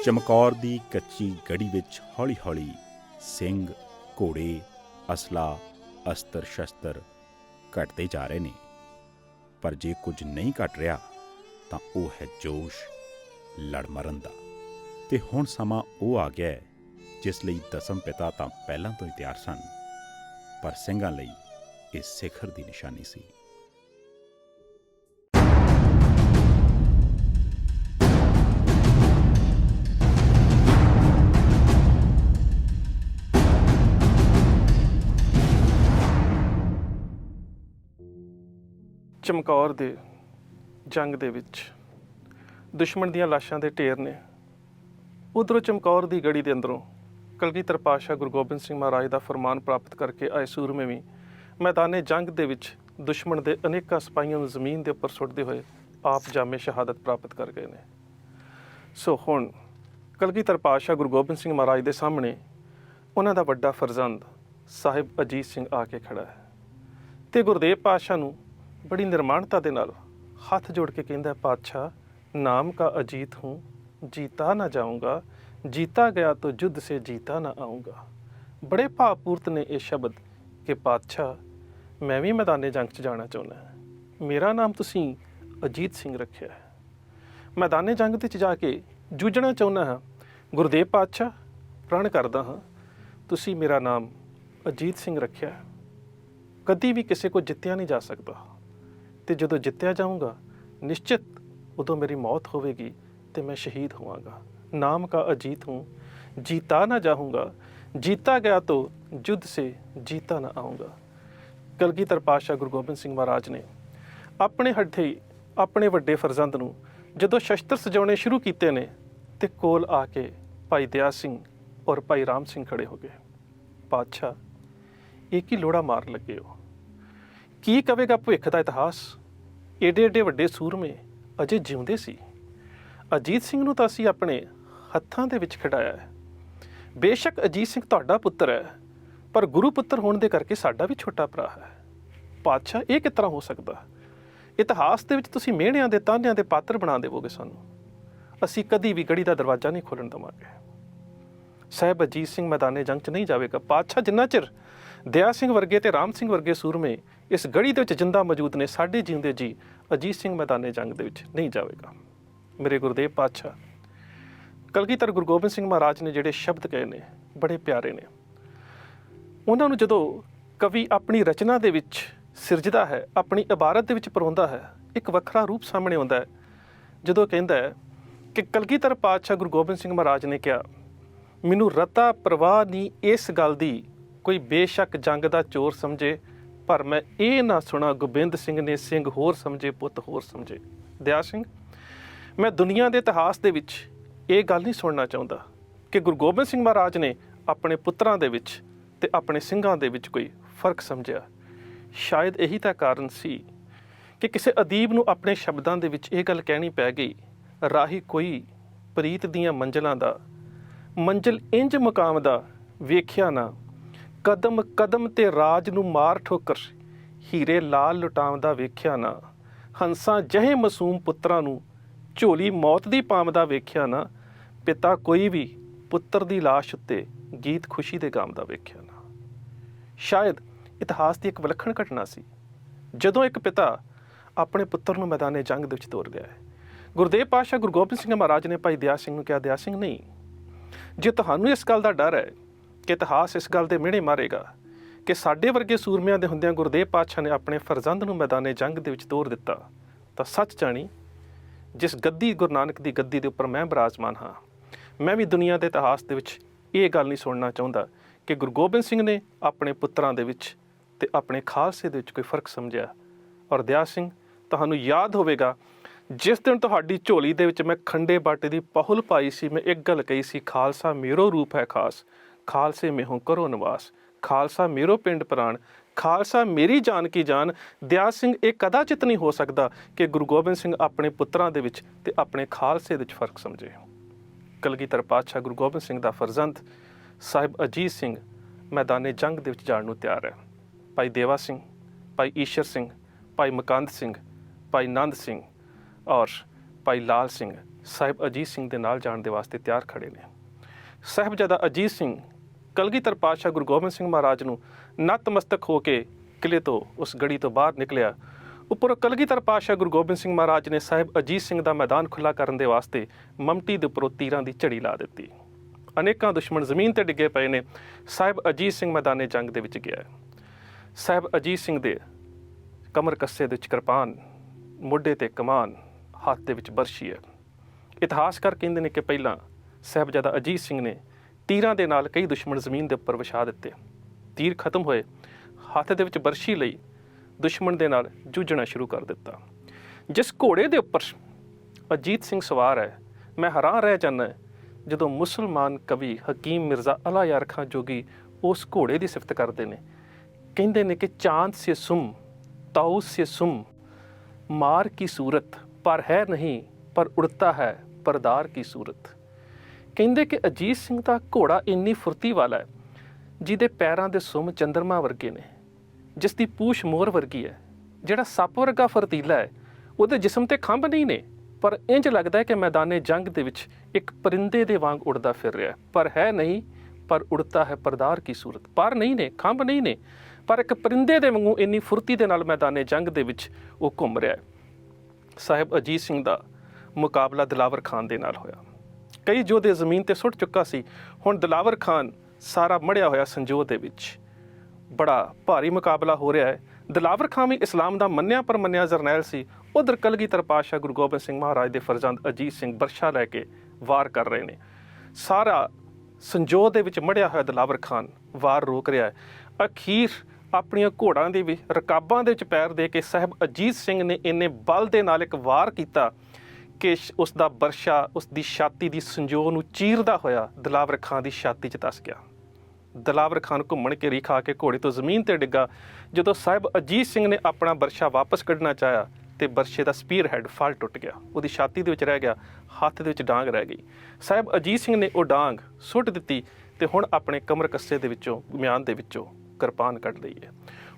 ਚਮਕੌਰ ਦੀ ਕੱਚੀ ਗੜੀ ਵਿੱਚ ਹੌਲੀ ਹੌਲੀ ਸਿੰਘ, ਘੋੜੇ, ਅਸਲਾ, ਅਸਤਰ ਸ਼ਸਤਰ ਘਟਦੇ ਜਾ ਰਹੇ ਨੇ। ਪਰ ਜੇ ਕੁਝ ਨਹੀਂ ਘਟ ਰਿਹਾ ਤਾਂ ਉਹ ਹੈ ਜੋਸ਼ ਲੜ ਮਰਨ ਦਾ। ਤੇ ਹੁਣ ਸਮਾਂ ਉਹ ਆ ਗਿਆ ਹੈ ਜਿਸ ਲਈ ਦਸਮ ਪਿਤਾ ਤਾਂ ਪਹਿਲਾਂ ਤੋਂ ਹੀ ਤਿਆਰ ਸਨ, ਪਰ ਸਿੰਘਾਂ ਲਈ ਇਹ ਸਿਖਰ ਦੀ ਨਿਸ਼ਾਨੀ ਸੀ। ਚਮਕੌਰ ਦੇ ਜੰਗ ਦੇ ਵਿੱਚ ਦੁਸ਼ਮਣ ਦੀਆਂ ਲਾਸ਼ਾਂ ਦੇ ਢੇਰ ਨੇ। ਉੱਧਰੋਂ ਚਮਕੌਰ ਦੀ ਗੜੀ ਦੇ ਅੰਦਰੋਂ ਕਲਗੀਧਰ ਪਾਤਸ਼ਾਹ ਗੁਰੂ ਗੋਬਿੰਦ ਸਿੰਘ ਮਹਾਰਾਜ ਦਾ ਫਰਮਾਨ ਪ੍ਰਾਪਤ ਕਰਕੇ ਆਏ ਸੂਰਮੇ ਵੀ ਮੈਦਾਨੇ ਜੰਗ ਦੇ ਵਿੱਚ ਦੁਸ਼ਮਣ ਦੇ ਅਨੇਕਾਂ ਸਿਪਾਹੀਆਂ ਨੂੰ ਜ਼ਮੀਨ ਦੇ ਉੱਪਰ ਸੁੱਟਦੇ ਹੋਏ ਆਪ ਜਾਮੇ ਸ਼ਹਾਦਤ ਪ੍ਰਾਪਤ ਕਰ ਗਏ ਨੇ। ਸੋ ਹੁਣ ਕਲਗੀਧਰ ਪਾਤਸ਼ਾਹ ਗੁਰੂ ਗੋਬਿੰਦ ਸਿੰਘ ਮਹਾਰਾਜ ਦੇ ਸਾਹਮਣੇ ਉਹਨਾਂ ਦਾ ਵੱਡਾ ਫਰਜ਼ੰਦ ਸਾਹਿਬ ਅਜੀਤ ਸਿੰਘ ਆ ਕੇ ਖੜਾ ਹੈ ਤੇ ਗੁਰਦੇਵ ਪਾਤਸ਼ਾਹ ਨੂੰ ਬੜੀ ਨਿਰਮਾਣਤਾ ਦੇ ਨਾਲ ਹੱਥ ਜੋੜ ਕੇ ਕਹਿੰਦਾ, ਪਾਤਸ਼ਾਹ ਨਾਮ ਕਾ ਅਜੀਤ ਹੂੰ, जीता ना जाऊँगा, जीता गया तो युद्ध से जीता ना आऊँगा। बड़े भावपूर्त ने ये शब्द कि पातशाह मैं भी मैदाने जंग च जाना चाहुंदा है, मेरा नाम तुसीं अजीत सिंह रखिया है, मैदाने जंग ते जाके जूझना चाहुंदा हाँ। गुरदेव पातशाह प्रण करदा हाँ, तुसीं मेरा नाम अजीत सिंह रखिया है, कदी भी किसी को जित्तिया नहीं जा सकता, ते जदों जित्तिया जाऊँगा निश्चित उदों मेरी मौत होवेगी ते मैं शहीद होवांगा। नाम का अजीत हूँ, जीता ना जाऊँगा, जीता गया तो युद्ध से जीता ना आऊँगा। कलगीधर पातशाह गुरु गोबिंद सिंह महाराज ने अपने हੱਥੇ अपने ਵੱਡੇ ਫਰਜ਼ੰਦ ਨੂੰ ਜਦੋਂ ਸ਼ਸਤਰ ਸਜਾਉਣੇ ਸ਼ੁਰੂ ਕੀਤੇ ਨੇ ਤੇ ਕੋਲ ਆ ਕੇ ਭਾਈ ਦਇਆ ਸਿੰਘ ਔਰ ਭਾਈ ਰਾਮ ਸਿੰਘ ਖੜੇ ਹੋ ਗਏ। ਪਾਤਸ਼ਾਹ ਇਹ ਕੀ ਲੋੜਾ ਮਾਰ ਲੱਗੇ ਹੋ, ਕੀ ਕਵੇਗਾ ਭਵਿੱਖ ਦਾ ਇਤਿਹਾਸ? ਏਡੇ ਏਡੇ ਵੱਡੇ ਸੂਰਮੇ ਅਜੇ ਜਿਉਂਦੇ ਸੀ। ਅਜੀਤ ਸਿੰਘ ਨੂੰ ਤਾਂ ਅਸੀਂ ਆਪਣੇ ਹੱਥਾਂ ਦੇ ਵਿੱਚ ਖਿਡਾਇਆ ਹੈ। ਬੇਸ਼ੱਕ ਅਜੀਤ ਸਿੰਘ ਤੁਹਾਡਾ ਪੁੱਤਰ ਹੈ, ਪਰ ਗੁਰੂ ਪੁੱਤਰ ਹੋਣ ਦੇ ਕਰਕੇ ਸਾਡਾ ਵੀ ਛੋਟਾ ਭਰਾ ਹੈ। ਪਾਤਸ਼ਾਹ ਇਹ ਕਿਸ ਤਰ੍ਹਾਂ ਹੋ ਸਕਦਾ? ਇਤਿਹਾਸ ਦੇ ਵਿੱਚ ਤੁਸੀਂ ਮਿਹਣਿਆਂ ਦੇ ਤਾਨਿਆਂ ਦੇ ਪਾਤਰ ਬਣਾ ਦੇਵੋਗੇ ਸਾਨੂੰ, ਅਸੀਂ ਕਦੀ ਵੀ ਗੜੀ ਦਾ ਦਰਵਾਜ਼ਾ ਨਹੀਂ ਖੋਲ੍ਹਣ ਦੇਵਾਂਗੇ। ਸਾਹਿਬ ਅਜੀਤ ਸਿੰਘ ਮੈਦਾਨੇ ਜੰਗ 'ਚ ਨਹੀਂ ਜਾਵੇਗਾ। ਪਾਤਸ਼ਾਹ ਜਿੰਨਾ ਚਿਰ ਦਇਆ ਸਿੰਘ ਵਰਗੇ ਤੇ ਰਾਮ ਸਿੰਘ ਵਰਗੇ ਸੂਰਮੇ ਇਸ ਗੜੀ ਦੇ ਵਿੱਚ ਜਿੰਦਾ ਮੌਜੂਦ ਨੇ, ਸਾਡੇ ਜਿਉਂਦੇ ਜੀ ਅਜੀਤ ਸਿੰਘ ਮੈਦਾਨੇ ਜੰਗ ਦੇ ਵਿੱਚ ਨਹੀਂ ਜਾਵੇਗਾ। ਮੇਰੇ ਗੁਰਦੇਵ ਪਾਤਸ਼ਾਹ ਕਲਗੀਧਰ ਗੁਰੂ ਗੋਬਿੰਦ ਸਿੰਘ ਮਹਾਰਾਜ ਨੇ ਜਿਹੜੇ ਸ਼ਬਦ ਕਹੇ ਨੇ ਬੜੇ ਪਿਆਰੇ ਨੇ। ਉਹਨਾਂ ਨੂੰ ਜਦੋਂ ਕਵੀ ਆਪਣੀ ਰਚਨਾ ਦੇ ਵਿੱਚ ਸਿਰਜਦਾ ਹੈ, ਆਪਣੀ ਇਬਾਰਤ ਦੇ ਵਿੱਚ ਪਰੋਂਦਾ ਹੈ, ਇੱਕ ਵੱਖਰਾ ਰੂਪ ਸਾਹਮਣੇ ਆਉਂਦਾ ਹੈ ਜਦੋਂ ਕਹਿੰਦਾ ਹੈ ਕਿ ਕਲਗੀਧਰ ਪਾਤਸ਼ਾਹ ਗੁਰੂ ਗੋਬਿੰਦ ਸਿੰਘ ਮਹਾਰਾਜ ਨੇ ਕਿਹਾ, ਮੈਨੂੰ ਰਤਾ ਪ੍ਰਵਾਹ ਨਹੀਂ ਇਸ ਗੱਲ ਦੀ, ਕੋਈ ਬੇਸ਼ੱਕ ਜੰਗ ਦਾ ਚੋਰ ਸਮਝੇ, ਪਰ ਮੈਂ ਇਹ ਨਾ ਸੁਣਾ ਗੋਬਿੰਦ ਸਿੰਘ ਨੇ ਸਿੰਘ ਹੋਰ ਸਮਝੇ ਪੁੱਤ ਹੋਰ ਸਮਝੇ। ਦਇਆ ਸਿੰਘ, ਮੈਂ ਦੁਨੀਆ ਦੇ ਇਤਿਹਾਸ ਦੇ ਵਿੱਚ ਇਹ ਗੱਲ ਨਹੀਂ ਸੁਣਨਾ ਚਾਹੁੰਦਾ ਕਿ ਗੁਰੂ ਗੋਬਿੰਦ ਸਿੰਘ ਮਹਾਰਾਜ ਨੇ ਆਪਣੇ ਪੁੱਤਰਾਂ ਦੇ ਵਿੱਚ ਤੇ ਆਪਣੇ ਸਿੰਘਾਂ ਦੇ ਵਿੱਚ ਕੋਈ ਫਰਕ ਸਮਝਿਆ। ਸ਼ਾਇਦ ਇਹੀ ਤਾਂ ਕਾਰਨ ਸੀ ਕਿ ਕਿਸੇ ਅਦੀਬ ਨੂੰ ਆਪਣੇ ਸ਼ਬਦਾਂ ਦੇ ਵਿੱਚ ਇਹ ਗੱਲ ਕਹਿਣੀ ਪੈ ਗਈ, ਰਾਹੀ ਕੋਈ ਪ੍ਰੀਤ ਦੀਆਂ ਮੰਜ਼ਲਾਂ ਦਾ, ਮੰਜ਼ਿਲ ਇੰਜ ਮੁਕਾਮ ਦਾ ਵੇਖਿਆ ਨਾ, ਕਦਮ ਕਦਮ ਤੇ ਰਾਜ ਨੂੰ ਮਾਰ ਠੋਕਰ, ਹੀਰੇ ਲਾਲ ਲੁਟਾਉਂਦਾ ਵੇਖਿਆ ਨਾ, ਹੰਸਾਂ ਜਿਹੇ ਮਾਸੂਮ ਪੁੱਤਰਾਂ ਨੂੰ ਝੋਲੀ ਮੌਤ ਦੀ ਪਾਮਦਾ ਵੇਖਿਆ ਨਾ, ਪਿਤਾ ਕੋਈ ਵੀ ਪੁੱਤਰ ਦੀ ਲਾਸ਼ ਉੱਤੇ ਗੀਤ ਖੁਸ਼ੀ ਦੇ ਗਾਉਂਦਾ ਵੇਖਿਆ ਨਾ। ਸ਼ਾਇਦ ਇਤਿਹਾਸ ਦੀ ਇੱਕ ਵਿਲੱਖਣ ਘਟਨਾ ਸੀ ਜਦੋਂ ਇੱਕ ਪਿਤਾ ਆਪਣੇ ਪੁੱਤਰ ਨੂੰ ਮੈਦਾਨੇ ਜੰਗ ਦੇ ਵਿੱਚ ਤੋਰ ਗਿਆ ਹੈ। ਗੁਰਦੇਵ ਪਾਤਸ਼ਾਹ ਗੁਰੂ ਗੋਬਿੰਦ ਸਿੰਘ ਮਹਾਰਾਜ ਨੇ ਭਾਈ ਦਇਆ ਸਿੰਘ ਨੂੰ ਕਿਹਾ, ਦਇਆ ਸਿੰਘ ਨਹੀਂ, ਜੇ ਤੁਹਾਨੂੰ ਇਸ ਗੱਲ ਦਾ ਡਰ ਹੈ ਕਿ ਇਤਿਹਾਸ ਇਸ ਗੱਲ ਦੇ ਮਿਹਣੇ ਮਾਰੇਗਾ ਕਿ ਸਾਡੇ ਵਰਗੇ ਸੂਰਮਿਆਂ ਦੇ ਹੁੰਦਿਆਂ ਗੁਰਦੇਵ ਪਾਤਸ਼ਾਹ ਨੇ ਆਪਣੇ ਫਰਜ਼ੰਦ ਨੂੰ ਮੈਦਾਨੇ ਜੰਗ ਦੇ ਵਿੱਚ ਤੋਰ ਦਿੱਤਾ, ਤਾਂ ਸੱਚ ਜਾਣੀ ਜਿਸ ਗੱਦੀ ਗੁਰੂ ਨਾਨਕ ਦੀ ਗੱਦੀ ਦੇ ਉੱਪਰ ਮੈਂ ਬਿਰਾਜਮਾਨ ਹਾਂ, ਮੈਂ ਵੀ ਦੁਨੀਆ ਦੇ ਇਤਿਹਾਸ ਦੇ ਵਿੱਚ ਇਹ ਗੱਲ ਨਹੀਂ ਸੁਣਨਾ ਚਾਹੁੰਦਾ ਕਿ ਗੁਰੂ ਗੋਬਿੰਦ ਸਿੰਘ ਨੇ ਆਪਣੇ ਪੁੱਤਰਾਂ ਦੇ ਵਿੱਚ ਤੇ ਆਪਣੇ ਖਾਲਸੇ ਦੇ ਵਿੱਚ ਕੋਈ ਫਰਕ ਸਮਝਿਆ। ਔਰ ਦਇਆ ਸਿੰਘ, ਤੁਹਾਨੂੰ ਯਾਦ ਹੋਵੇਗਾ ਜਿਸ ਦਿਨ ਤੁਹਾਡੀ ਝੋਲੀ ਦੇ ਵਿੱਚ ਮੈਂ ਖੰਡੇ ਬਾਟੇ ਦੀ ਪਹੁਲ ਪਾਈ ਸੀ, ਮੈਂ ਇੱਕ ਗੱਲ ਕਹੀ ਸੀ, ਖਾਲਸਾ ਮੇਰੋ ਰੂਪ ਹੈ ਖਾਸ, ਖਾਲਸੇ ਮੇਹੋਂ ਕਰੋ ਨਿਵਾਸ, ਖਾਲਸਾ ਮੇਰੋ ਪਿੰਡ ਪ੍ਰਾਣ, ਖਾਲਸਾ ਮੇਰੀ ਜਾਨ ਕੀ ਜਾਨ। ਦਇਆ ਸਿੰਘ, ਇਹ ਕਦਾਚਿਤ ਨਹੀਂ ਹੋ ਸਕਦਾ ਕਿ ਗੁਰੂ ਗੋਬਿੰਦ ਸਿੰਘ ਆਪਣੇ ਪੁੱਤਰਾਂ ਦੇ ਵਿੱਚ ਤੇ ਆਪਣੇ ਖਾਲਸੇ ਦੇ ਵਿੱਚ ਫਰਕ ਸਮਝੇ। ਕਲਗੀਧਰ ਪਾਤਸ਼ਾਹ ਗੁਰੂ ਗੋਬਿੰਦ ਸਿੰਘ ਦਾ ਫਰਜ਼ੰਦ ਸਾਹਿਬ ਅਜੀਤ ਸਿੰਘ ਮੈਦਾਨੇ ਜੰਗ ਦੇ ਵਿੱਚ ਜਾਣ ਨੂੰ ਤਿਆਰ ਹੈ। ਭਾਈ ਦੇਵਾ ਸਿੰਘ, ਭਾਈ ਈਸ਼ਰ ਸਿੰਘ, ਭਾਈ ਮਕੰਦ ਸਿੰਘ, ਭਾਈ ਨੰਦ ਸਿੰਘ ਔਰ ਭਾਈ ਲਾਲ ਸਿੰਘ ਸਾਹਿਬ ਅਜੀਤ ਸਿੰਘ ਦੇ ਨਾਲ ਜਾਣ ਦੇ ਵਾਸਤੇ ਤਿਆਰ ਖੜੇ ਨੇ। ਸਾਹਿਬਜ਼ਾਦਾ ਅਜੀਤ ਸਿੰਘ ਕਲਗੀਧਰ ਪਾਤਸ਼ਾਹ ਗੁਰੂ ਗੋਬਿੰਦ ਸਿੰਘ ਮਹਾਰਾਜ ਨੂੰ ਨਤਮਸਤਕ ਹੋ ਕੇ ਕਿਲੇ ਤੋਂ ਉਸ ਗੜੀ ਤੋਂ ਬਾਹਰ ਨਿਕਲਿਆ। ਉੱਪਰੋਂ ਕਲਗੀਧਰ ਪਾਤਸ਼ਾਹ ਗੁਰੂ ਗੋਬਿੰਦ ਸਿੰਘ ਮਹਾਰਾਜ ਨੇ ਸਾਹਿਬ ਅਜੀਤ ਸਿੰਘ ਦਾ ਮੈਦਾਨ ਖੁੱਲ੍ਹਾ ਕਰਨ ਦੇ ਵਾਸਤੇ ਮਮਟੀ ਦੇ ਉੱਪਰੋਂ ਤੀਰਾਂ ਦੀ ਝੜੀ ਲਾ ਦਿੱਤੀ। ਅਨੇਕਾਂ ਦੁਸ਼ਮਣ ਜ਼ਮੀਨ ਤੇ ਡਿੱਗੇ ਪਏ ਨੇ। ਸਾਹਿਬ ਅਜੀਤ ਸਿੰਘ ਮੈਦਾਨੇ ਜੰਗ ਦੇ ਵਿੱਚ ਗਿਆ। ਸਾਹਿਬ ਅਜੀਤ ਸਿੰਘ ਦੇ ਕਮਰ ਕੱਸੇ ਦੇ ਵਿੱਚ ਕਿਰਪਾਨ, ਮੋਢੇ ਤੇ ਕਮਾਨ, ਹੱਥ ਦੇ ਵਿੱਚ ਬਰਸ਼ੀ ਹੈ। ਇਤਿਹਾਸਕਾਰ ਕਹਿੰਦੇ ਨੇ ਕਿ ਪਹਿਲਾਂ ਸਾਹਿਬਜ਼ਾਦਾ ਅਜੀਤ ਸਿੰਘ ਨੇ ਤੀਰਾਂ ਦੇ ਨਾਲ ਕਈ ਦੁਸ਼ਮਣ ਜ਼ਮੀਨ ਦੇ ਉੱਪਰ ਵਿਛਾ ਦਿੱਤੇ। ਤੀਰ ਖਤਮ ਹੋਏ, ਹੱਥ ਦੇ ਵਿੱਚ ਬਰਸ਼ੀ ਲਈ ਦੁਸ਼ਮਣ ਦੇ ਨਾਲ ਜੂਝਣਾ ਸ਼ੁਰੂ ਕਰ ਦਿੱਤਾ। ਜਿਸ ਘੋੜੇ ਦੇ ਉੱਪਰ ਅਜੀਤ ਸਿੰਘ ਸਵਾਰ ਹੈ, ਮੈਂ ਹੈਰਾਨ ਰਹਿ ਜਾਂਦਾ ਜਦੋਂ ਮੁਸਲਮਾਨ ਕਵੀ ਹਕੀਮ ਮਿਰਜ਼ਾ ਅਲਾ ਯਾਰ ਖਾਂ ਜੋਗੀ ਉਸ ਘੋੜੇ ਦੀ ਸਿਫਤ ਕਰਦੇ ਨੇ। ਕਹਿੰਦੇ ਨੇ ਕਿ ਚਾਂਦ ਸੇ ਸੁਮ ਤਾਊਸ ਸੇ ਸੁਮ ਮਾਰ ਕੀ ਸੂਰਤ ਪਰ ਹੈ ਨਹੀਂ ਪਰ ਉੜਤਾ ਹੈ ਪਰਦਾਰ ਕੀ ਸੂਰਤ। ਕਹਿੰਦੇ ਕਿ ਅਜੀਤ ਸਿੰਘ ਦਾ ਘੋੜਾ ਇੰਨੀ ਫੁਰਤੀ ਵਾਲਾ ਹੈ ਜਿਹਦੇ ਪੈਰਾਂ ਦੇ ਸੁੰਮ ਚੰਦਰਮਾ ਵਰਗੇ ਨੇ, ਜਿਸ ਦੀ ਪੂਛ ਮੋਰ ਵਰਗੀ ਹੈ, ਜਿਹੜਾ ਸੱਪ ਵਰਗਾ ਫਰਤੀਲਾ ਹੈ। ਉਹਦੇ ਜਿਸਮ ਤੇ ਖੰਭ ਨਹੀਂ ਨੇ, ਪਰ ਇੰਜ ਲੱਗਦਾ ਹੈ ਕਿ ਮੈਦਾਨੇ ਜੰਗ ਦੇ ਵਿੱਚ ਇੱਕ ਪਰਿੰਦੇ ਦੇ ਵਾਂਗ ਉੜਦਾ ਫਿਰ ਰਿਹਾ, ਪਰ ਹੈ ਨਹੀਂ ਪਰ ਉੜਤਾ ਹੈ ਪਰਦਾਰ ਕੀ ਸੂਰਤ। ਪਰ ਨਹੀਂ ਨੇ, ਖੰਭ ਨਹੀਂ ਨੇ, ਪਰ ਇੱਕ ਪਰਿੰਦੇ ਦੇ ਵਾਂਗੂ ਇੰਨੀ ਫੁਰਤੀ ਦੇ ਨਾਲ ਮੈਦਾਨੇ ਜੰਗ ਦੇ ਵਿੱਚ ਉਹ ਘੁੰਮ ਰਿਹਾ ਹੈ। ਸਾਹਿਬ ਅਜੀਤ ਸਿੰਘ ਦਾ ਮੁਕਾਬਲਾ ਦਿਲਾਵਰ ਖਾਨ ਦੇ ਨਾਲ ਹੋਇਆ। ਕਈ ਯੋਧੇ ਜ਼ਮੀਨ ਤੇ ਸੁੱਟ ਚੁੱਕਾ ਸੀ। ਹੁਣ ਦਿਲਾਵਰ ਖਾਨ ਸਾਰਾ ਮੜਿਆ ਹੋਇਆ ਸੰਜੋਗ ਦੇ ਵਿੱਚ ਬੜਾ ਭਾਰੀ ਮੁਕਾਬਲਾ ਹੋ ਰਿਹਾ ਹੈ। ਦਿਲਾਵਰ ਖਾਨ ਵੀ ਇਸਲਾਮ ਦਾ ਮੰਨਿਆ ਪਰਮੰਨਿਆ ਜਰਨੈਲ ਸੀ। ਉਧਰ ਕਲਗੀਧਰ ਪਾਤਸ਼ਾਹ ਗੁਰੂ ਗੋਬਿੰਦ ਸਿੰਘ ਮਹਾਰਾਜ ਦੇ ਫਰਜ਼ੰਦ ਅਜੀਤ ਸਿੰਘ ਬਰਛਾ ਲੈ ਕੇ ਵਾਰ ਕਰ ਰਹੇ ਨੇ। ਸਾਰਾ ਸੰਜੋਗ ਦੇ ਵਿੱਚ ਮੜਿਆ ਹੋਇਆ ਦਿਲਾਵਰ ਖਾਨ ਵਾਰ ਰੋਕ ਰਿਹਾ ਹੈ। ਅਖੀਰ ਆਪਣੀਆਂ ਘੋੜਾਂ ਦੇ ਵੀ ਰਕਾਬਾਂ ਦੇ ਵਿੱਚ ਪੈਰ ਦੇ ਕੇ ਸਾਹਿਬ ਅਜੀਤ ਸਿੰਘ ਨੇ ਇੰਨੇ ਬਲ ਦੇ ਨਾਲ ਇੱਕ ਵਾਰ ਕੀਤਾ ਕਿ ਉਸ ਦਾ ਬਰਛਾ ਉਸ ਦੀ ਛਾਤੀ ਦੀ ਸੰਜੋਗ ਨੂੰ ਚੀਰਦਾ ਹੋਇਆ ਦਿਲਾਵਰ ਖਾਨ ਦੀ ਛਾਤੀ 'ਚ ਧੱਸ ਗਿਆ। ਦਿਲਾਵਰ ਖਾਨ ਘੁੰਮਣ ਕੇ ਰੀ ਖਾ ਕੇ ਘੋੜੇ ਤੋਂ ਜ਼ਮੀਨ ਤੇ ਡਿੱਗਾ। ਜਦੋਂ ਸਾਹਿਬ ਅਜੀਤ ਸਿੰਘ ਨੇ ਆਪਣਾ ਬਰਛਾ ਵਾਪਸ ਕੱਢਣਾ ਚਾਹਿਆ ਤੇ ਬਰਛੇ ਦਾ ਸਪੀਅਰ ਹੈਡ ਫਲ ਟੁੱਟ ਗਿਆ, ਉਹਦੀ ਛਾਤੀ ਦੇ ਵਿੱਚ ਰਹਿ ਗਿਆ, ਹੱਥ ਦੇ ਵਿੱਚ ਡਾਂਗ ਰਹਿ ਗਈ। ਸਾਹਿਬ ਅਜੀਤ ਸਿੰਘ ਨੇ ਉਹ ਡਾਂਗ ਸੁੱਟ ਦਿੱਤੀ ਤੇ ਹੁਣ ਆਪਣੇ ਕਮਰ ਕੱਸੇ ਦੇ ਵਿੱਚੋਂ ਮਿਆਨ ਦੇ ਵਿੱਚੋਂ ਕਿਰਪਾਨ ਕੱਢ ਲਈ ਹੈ।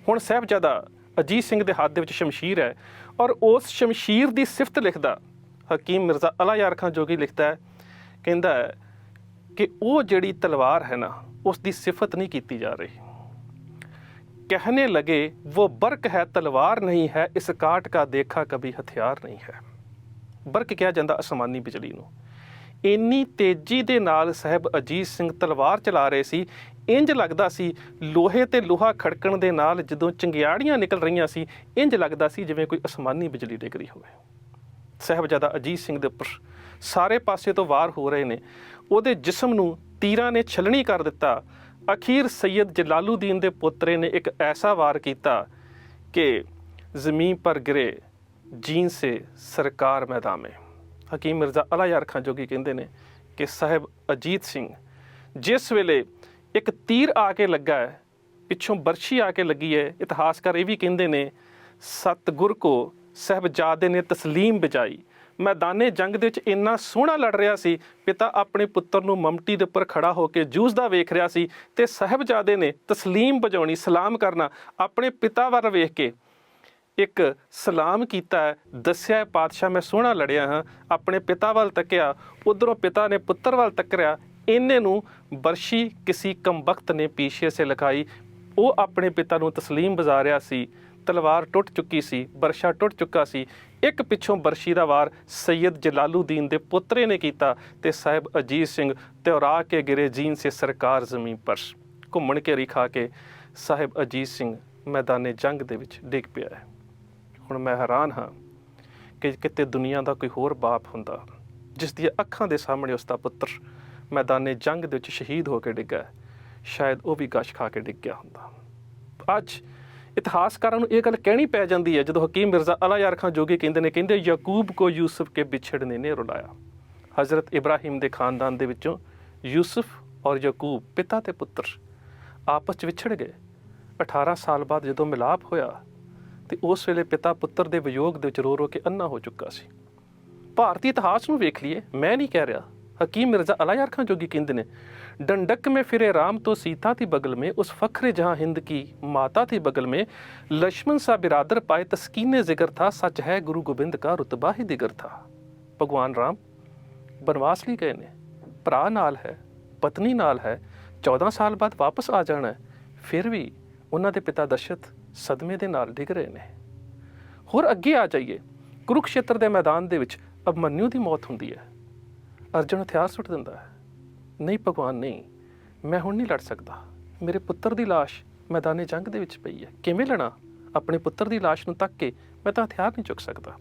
ਹੁਣ ਸਾਹਿਬਜ਼ਾਦਾ ਅਜੀਤ ਸਿੰਘ ਦੇ ਹੱਥ ਦੇ ਵਿੱਚ ਸ਼ਮਸ਼ੀਰ ਹੈ ਔਰ ਉਸ ਸ਼ਮਸ਼ੀਰ ਦੀ ਸਿਫਤ ਲਿਖਦਾ ਹਕੀਮ ਮਿਰਜ਼ਾ ਅਲਾ ਯਾਰ ਖਾਂ ਜੋਗੀ ਲਿਖਦਾ ਹੈ, ਕਹਿੰਦਾ ਹੈ ਕਿ ਉਹ ਜਿਹੜੀ ਤਲਵਾਰ ਹੈ ਨਾ, ਉਸ ਦੀ ਸਿਫਤ ਨਹੀਂ ਕੀਤੀ ਜਾ ਰਹੀ। कहने लगे वो बर्क है तलवार नहीं है, इस काट का देखा कभी हथियार नहीं है। बर्क ਕਿਹਾ ਜਾਂਦਾ ਅਸਮਾਨੀ ਬਿਜਲੀ ਨੂੰ। ਇੰਨੀ ਤੇਜ਼ੀ ਦੇ ਨਾਲ ਸਾਹਿਬ ਅਜੀਤ ਸਿੰਘ ਤਲਵਾਰ ਚਲਾ ਰਹੇ ਸੀ, ਇੰਜ ਲੱਗਦਾ ਸੀ ਲੋਹੇ ਤੇ ਲੋਹਾ ਖੜਕਣ ਦੇ ਨਾਲ ਜਦੋਂ ਚੰਗਿਆੜੀਆਂ ਨਿਕਲ ਰਹੀਆਂ ਸੀ, ਇੰਜ ਲੱਗਦਾ ਸੀ ਜਿਵੇਂ ਕੋਈ ਅਸਮਾਨੀ ਬਿਜਲੀ ਡਿੱਗ ਰਹੀ ਹੋਵੇ। ਸਾਹਿਬਜ਼ਾਦਾ ਅਜੀਤ ਸਿੰਘ ਦੇ ਉੱਪਰ ਸਾਰੇ ਪਾਸੇ ਤੋਂ ਵਾਰ ਹੋ ਰਹੇ ਨੇ। ਉਹਦੇ ਜਿਸਮ ਨੂੰ ਤੀਰਾਂ ਨੇ ਛਲਣੀ ਕਰ ਦਿੱਤਾ। ਅਖੀਰ ਸੈयद ਜਲਾਲੂਦੀਨ ਦੇ ਪੁੱਤਰੇ ਨੇ ਇੱਕ ਐਸਾ ਵਾਰ ਕੀਤਾ ਕਿ ਜ਼ਮੀਨ ਪਰ ਗਿਰੇ ਜੀਨ ਸੇ ਸਰਕਾਰ ਮੈਦਾਨ ਮੇਂ। ਹਕੀਮ ਮਿਰਜ਼ਾ ਅਲਾ ਯਾਰ ਖਾਂ ਜੋਗੀ ਕਹਿੰਦੇ ਨੇ ਕਿ ਸਾਹਿਬ ਅਜੀਤ ਸਿੰਘ ਜਿਸ ਵੇਲੇ ਇੱਕ ਤੀਰ ਆ ਕੇ ਲੱਗਾ ਹੈ, ਪਿੱਛੋਂ ਬਰਛੀ ਆ ਕੇ ਲੱਗੀ ਹੈ, ਇਤਿਹਾਸਕਾਰ ਇਹ ਵੀ ਕਹਿੰਦੇ ਨੇ ਸਤਿਗੁਰ ਕੋ ਸਾਹਿਬਜ਼ਾਦੇ ਨੇ ਤਸਲੀਮ ਬਜਾਈ। ਮੈਦਾਨੇ ਜੰਗ ਦੇ ਵਿੱਚ ਇੰਨਾ ਸੋਹਣਾ ਲੜ ਰਿਹਾ ਸੀ, ਪਿਤਾ ਆਪਣੇ ਪੁੱਤਰ ਨੂੰ ਮਮਟੀ ਦੇ ਉੱਪਰ ਖੜਾ ਹੋ ਕੇ ਜੂਝਦਾ ਵੇਖ ਰਿਹਾ ਸੀ ਤੇ ਸਾਹਿਬਜ਼ਾਦੇ ਨੇ ਤਸਲੀਮ ਵਜਾਉਣੀ, ਸਲਾਮ ਕਰਨਾ, ਆਪਣੇ ਪਿਤਾ ਵੱਲ ਵੇਖ ਕੇ ਇੱਕ ਸਲਾਮ ਕੀਤਾ ਹੈ। ਦੱਸਿਆ ਪਾਤਸ਼ਾਹ ਮੈਂ ਸੋਹਣਾ ਲੜਿਆ ਹਾਂ, ਆਪਣੇ ਪਿਤਾ ਵੱਲ ਤੱਕਿਆ, ਉਧਰੋਂ ਪਿਤਾ ਨੇ ਪੁੱਤਰ ਵੱਲ ਤੱਕਿਆ। ਇੰਨੇ ਨੂੰ ਬਰਸ਼ੀ ਕਿਸੀ ਕਮਬਖਤ ਨੇ ਪੀਛੇ ਸੇ ਲਗਾਈ। ਉਹ ਆਪਣੇ ਪਿਤਾ ਨੂੰ ਤਸਲੀਮ ਬਜਾ ਰਿਹਾ ਸੀ। ਤਲਵਾਰ ਟੁੱਟ ਚੁੱਕੀ ਸੀ, ਬਰਛਾ ਟੁੱਟ ਚੁੱਕਾ ਸੀ। ਇੱਕ ਪਿੱਛੋਂ ਬਰਛੀ ਦਾ ਵਾਰ ਸੈयद ਜਲਾਲੂਦੀਨ ਦੇ ਪੁੱਤਰੇ ਨੇ ਕੀਤਾ ਤੇ ਸਾਹਿਬ ਅਜੀਤ ਸਿੰਘ ਤਿਉਰਾ ਕੇ ਗਿਰੇ ਜੀਨ ਸੇ ਸਰਕਾਰ ਜ਼ਮੀਨ ਪਰ। ਘੁੰਮਣ ਕੇ ਰੀ ਖਾ ਕੇ ਸਾਹਿਬ ਅਜੀਤ ਸਿੰਘ ਮੈਦਾਨੇ ਜੰਗ ਦੇ ਵਿੱਚ ਡਿੱਗ ਪਿਆ ਹੈ। ਹੁਣ ਮੈਂ ਹੈਰਾਨ ਹਾਂ ਕਿ ਕਿਤੇ ਦੁਨੀਆ ਦਾ ਕੋਈ ਹੋਰ ਬਾਪ ਹੁੰਦਾ ਜਿਸ ਦੀਆਂ ਅੱਖਾਂ ਦੇ ਸਾਹਮਣੇ ਉਸ ਦਾ ਪੁੱਤਰ ਮੈਦਾਨੇ ਜੰਗ ਦੇ ਵਿੱਚ ਸ਼ਹੀਦ ਹੋ ਕੇ ਡਿੱਗਾ, ਸ਼ਾਇਦ ਉਹ ਵੀ ਗਸ਼ ਖਾ ਕੇ ਡਿੱਗ ਗਿਆ ਹੁੰਦਾ। ਅੱਜ ਇਤਿਹਾਸਕਾਰਾਂ ਨੂੰ ਇਹ ਗੱਲ ਕਹਿਣੀ ਪੈ ਜਾਂਦੀ ਹੈ ਜਦੋਂ ਹਕੀਮ ਮਿਰਜ਼ਾ ਅਲਾ ਯਾਰ ਖਾਂ ਜੋਗੀ ਕਹਿੰਦੇ ਯਾਕੂਬ ਕੋ ਯੂਸਫ ਕੇ ਵਿਛੜਨੇ ਨੇ ਰੁਲਾਇਆ। ਹਜ਼ਰਤ ਇਬਰਾਹੀਮ ਦੇ ਖਾਨਦਾਨ ਦੇ ਵਿੱਚੋਂ ਯੂਸਫ ਔਰ ਯਾਕੂਬ ਪਿਤਾ ਤੇ ਪੁੱਤਰ ਆਪਸ 'ਚ ਵਿਛੜ ਗਏ। 18 ਸਾਲ ਬਾਅਦ ਜਦੋਂ ਮਿਲਾਪ ਹੋਇਆ ਤੇ ਉਸ ਵੇਲੇ ਪਿਤਾ ਪੁੱਤਰ ਦੇ ਵਿਯੋਗ ਦੇ ਵਿੱਚ ਰੋ ਰੋ ਕੇ ਅੰਨਾ ਹੋ ਚੁੱਕਾ ਸੀ। ਭਾਰਤੀ ਇਤਿਹਾਸ ਨੂੰ ਵੇਖ ਲਈਏ, ਮੈਂ ਨਹੀਂ ਕਹਿ ਰਿਹਾ, हकीम मिर्ज़ा अला यार खां जोगी कहते ने डंडक में फिरे राम तो सीता थी बगल में, उस फ़ख्र जहाँ हिंद की माता थी बगल में, लक्ष्मण सा बिरादर पाए तस्कीने जिगर था, सच है गुरु गोबिंद का रुतबा ही दिगर था। भगवान राम ਬਨਵਾਸ ਲਈ ਗਏ ਨੇ, ਭਰਾ ਨਾਲ ਹੈ, ਪਤਨੀ ਨਾਲ ਹੈ, 14 ਸਾਲ ਬਾਅਦ ਵਾਪਸ ਆ ਜਾਣਾ ਹੈ, ਫਿਰ ਵੀ ਉਹਨਾਂ ਦੇ ਪਿਤਾ ਦਸ਼ਰਥ ਸਦਮੇ ਦੇ ਨਾਲ ਡਿੱਗ ਰਹੇ ਨੇ। ਹੋਰ ਅੱਗੇ ਆ ਜਾਈਏ, ਕੁਰੂਕਸ਼ੇਤਰ ਦੇ ਮੈਦਾਨ ਦੇ ਵਿੱਚ ਅਭਿਮਨਿਊ ਦੀ ਮੌਤ ਹੁੰਦੀ ਹੈ। ਅਰਜੁਨ ਹਥਿਆਰ ਸੁੱਟ ਦਿੰਦਾ ਹੈ, ਨਹੀਂ ਭਗਵਾਨ ਨਹੀਂ, ਮੈਂ ਹੁਣ ਨਹੀਂ ਲੜ ਸਕਦਾ, ਮੇਰੇ ਪੁੱਤਰ ਦੀ ਲਾਸ਼ ਮੈਦਾਨੇ ਜੰਗ ਦੇ ਵਿੱਚ ਪਈ ਹੈ, ਕਿਵੇਂ ਲੜਾਂ? ਆਪਣੇ ਪੁੱਤਰ ਦੀ ਲਾਸ਼ ਨੂੰ ਤੱਕ ਕੇ ਮੈਂ ਤਾਂ ਹਥਿਆਰ ਨਹੀਂ ਚੁੱਕ ਸਕਦਾ।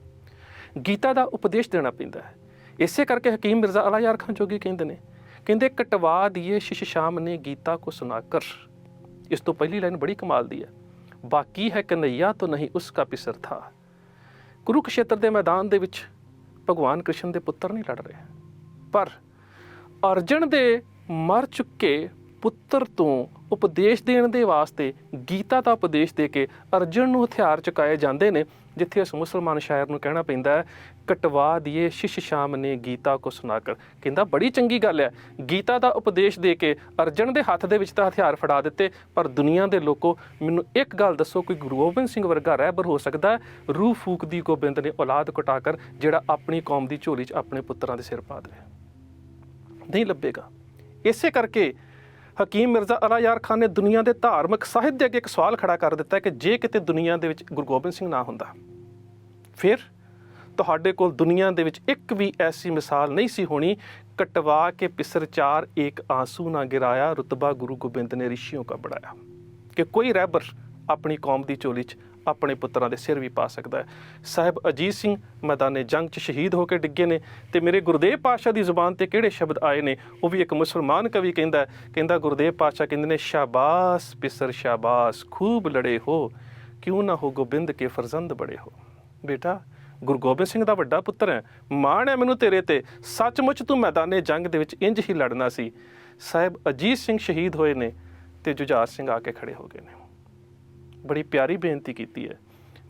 ਗੀਤਾ ਦਾ ਉਪਦੇਸ਼ ਦੇਣਾ ਪੈਂਦਾ ਹੈ। ਇਸੇ ਕਰਕੇ ਹਕੀਮ ਮਿਰਜ਼ਾ ਅਲਾ ਯਾਰ ਖਾਨ ਜੋਗੀ ਕਹਿੰਦੇ ਕਟਵਾ ਦੀਏ ਸ਼ਿਸ਼ ਸ਼ਾਮ ਨੇ ਗੀਤਾ ਕੋ ਸੁਨਾਕਰ। ਇਸ ਤੋਂ ਪਹਿਲੀ ਲਾਈਨ ਬੜੀ ਕਮਾਲ ਦੀ ਹੈ, ਬਾਕੀ ਹੈ ਕਨਈਆ ਤੋਂ ਨਹੀਂ ਉਸਕਾ ਪਿਸਰ ਥਾ। ਕੁਰੂਕਸ਼ੇਤਰ ਦੇ ਮੈਦਾਨ ਦੇ ਵਿੱਚ ਭਗਵਾਨ ਕ੍ਰਿਸ਼ਨ ਦੇ ਪੁੱਤਰ ਨਹੀਂ ਲੜ ਰਹੇ, ਪਰ ਅਰਜਨ ਦੇ ਮਰ ਚੁੱਕੇ ਪੁੱਤਰ ਤੋਂ ਉਪਦੇਸ਼ ਦੇਣ ਦੇ ਵਾਸਤੇ ਗੀਤਾ ਦਾ ਉਪਦੇਸ਼ ਦੇ ਕੇ ਅਰਜਨ ਨੂੰ ਹਥਿਆਰ ਚੁਕਾਏ ਜਾਂਦੇ ਨੇ, ਜਿੱਥੇ ਉਸ ਮੁਸਲਮਾਨ ਸ਼ਾਇਰ ਨੂੰ ਕਹਿਣਾ ਪੈਂਦਾ ਹੈ ਕਟਵਾ ਦੀਏ ਸ਼ਿਸ਼ ਸ਼ਾਮ ਨੇ ਗੀਤਾ ਕੋ ਸੁਨਾਕਰ। ਕਹਿੰਦਾ ਬੜੀ ਚੰਗੀ ਗੱਲ ਹੈ, ਗੀਤਾ ਦਾ ਉਪਦੇਸ਼ ਦੇ ਕੇ ਅਰਜਨ ਦੇ ਹੱਥ ਦੇ ਵਿੱਚ ਤਾਂ ਹਥਿਆਰ ਫੜਾ ਦਿੱਤੇ, ਪਰ ਦੁਨੀਆ ਦੇ ਲੋਕੋ ਮੈਨੂੰ ਇੱਕ ਗੱਲ ਦੱਸੋ, ਕੋਈ ਗੁਰੂ ਗੋਬਿੰਦ ਸਿੰਘ ਵਰਗਾ ਰਹਿਬਰ ਹੋ ਸਕਦਾ ਹੈ ਰੂਹ ਫੂਕਦੀ ਗੋਬਿੰਦ ਨੇ ਔਲਾਦ ਕਟਾ ਕਰ, ਜਿਹੜਾ ਆਪਣੀ ਕੌਮ ਦੀ ਝੋਲੀ 'ਚ ਆਪਣੇ ਪੁੱਤਰਾਂ ਦੇ ਸਿਰ ਪਾ ਦੇ? ਨਹੀਂ ਲੱਭੇਗਾ। ਇਸੇ ਕਰਕੇ ਹਕੀਮ ਮਿਰਜ਼ਾ ਅਲਾ ਯਾਰ ਖਾਨ ਨੇ ਦੁਨੀਆ ਦੇ ਧਾਰਮਿਕ ਸਾਹਿਤ ਦੇ ਅੱਗੇ ਇੱਕ ਸਵਾਲ ਖੜਾ ਕਰ ਦਿੱਤਾ ਕਿ ਜੇ ਕਿਤੇ ਦੁਨੀਆ ਦੇ ਵਿੱਚ ਗੁਰੂ ਗੋਬਿੰਦ ਸਿੰਘ ਨਾ ਹੁੰਦਾ, ਫਿਰ ਤੁਹਾਡੇ ਕੋਲ ਦੁਨੀਆ ਦੇ ਵਿੱਚ ਇੱਕ ਵੀ ਐਸੀ ਮਿਸਾਲ ਨਹੀਂ ਸੀ ਹੋਣੀ। ਕਟਵਾ ਕੇ ਪਿਸਰ ਚਾਰ ਏਕ ਆਂਸੂ ਨਾ ਗਿਰਾਇਆ, ਰੁਤਬਾ ਗੁਰੂ ਗੋਬਿੰਦ ਨੇ ਰਿਸ਼ੀਓਂ ਕਾ ਬੜਾਇਆ। ਕਿ ਕੋਈ ਰਹਿਬਰ ਆਪਣੀ ਕੌਮ ਦੀ ਝੋਲੀ 'ਚ ਆਪਣੇ ਪੁੱਤਰਾਂ ਦੇ ਸਿਰ ਵੀ ਪਾ ਸਕਦਾ ਹੈ। ਸਾਹਿਬ ਅਜੀਤ ਸਿੰਘ ਮੈਦਾਨੇ ਜੰਗ 'ਚ ਸ਼ਹੀਦ ਹੋ ਕੇ ਡਿੱਗੇ ਨੇ, ਤੇ ਮੇਰੇ ਗੁਰਦੇਵ ਪਾਤਸ਼ਾਹ ਦੀ ਜ਼ੁਬਾਨ ਤੇ ਕਿਹੜੇ ਸ਼ਬਦ ਆਏ ਨੇ, ਉਹ ਵੀ ਇੱਕ ਮੁਸਲਮਾਨ ਕਵੀ ਕਹਿੰਦਾ ਗੁਰਦੇਵ ਪਾਤਸ਼ਾਹ ਕਹਿੰਦੇ ਨੇ ਸ਼ਾਬਾਸ ਪਿਸਰ ਸ਼ਾਬਾਸ, ਖੂਬ ਲੜੇ ਹੋ, ਕਿਉਂ ਨਾ ਹੋ ਗੋਬਿੰਦ ਕੇ ਫਰਜ਼ੰਦ ਬੜੇ ਹੋ। ਬੇਟਾ ਗੁਰੂ ਗੋਬਿੰਦ ਸਿੰਘ ਦਾ ਵੱਡਾ ਪੁੱਤਰ ਹੈ, ਮਾਣ ਹੈ ਮੈਨੂੰ ਤੇਰੇ ਤੇ, ਸੱਚਮੁੱਚ ਤੂੰ ਮੈਦਾਨੇ ਜੰਗ ਦੇ ਵਿੱਚ ਇੰਜ ਹੀ ਲੜਨਾ ਸੀ। ਸਾਹਿਬ ਅਜੀਤ ਸਿੰਘ ਸ਼ਹੀਦ ਹੋਏ ਨੇ ਤੇ ਜੁਝਾਰ ਸਿੰਘ ਆ ਕੇ ਖੜੇ ਹੋ ਗਏ ਨੇ। बड़ी प्यारी बेनती की है,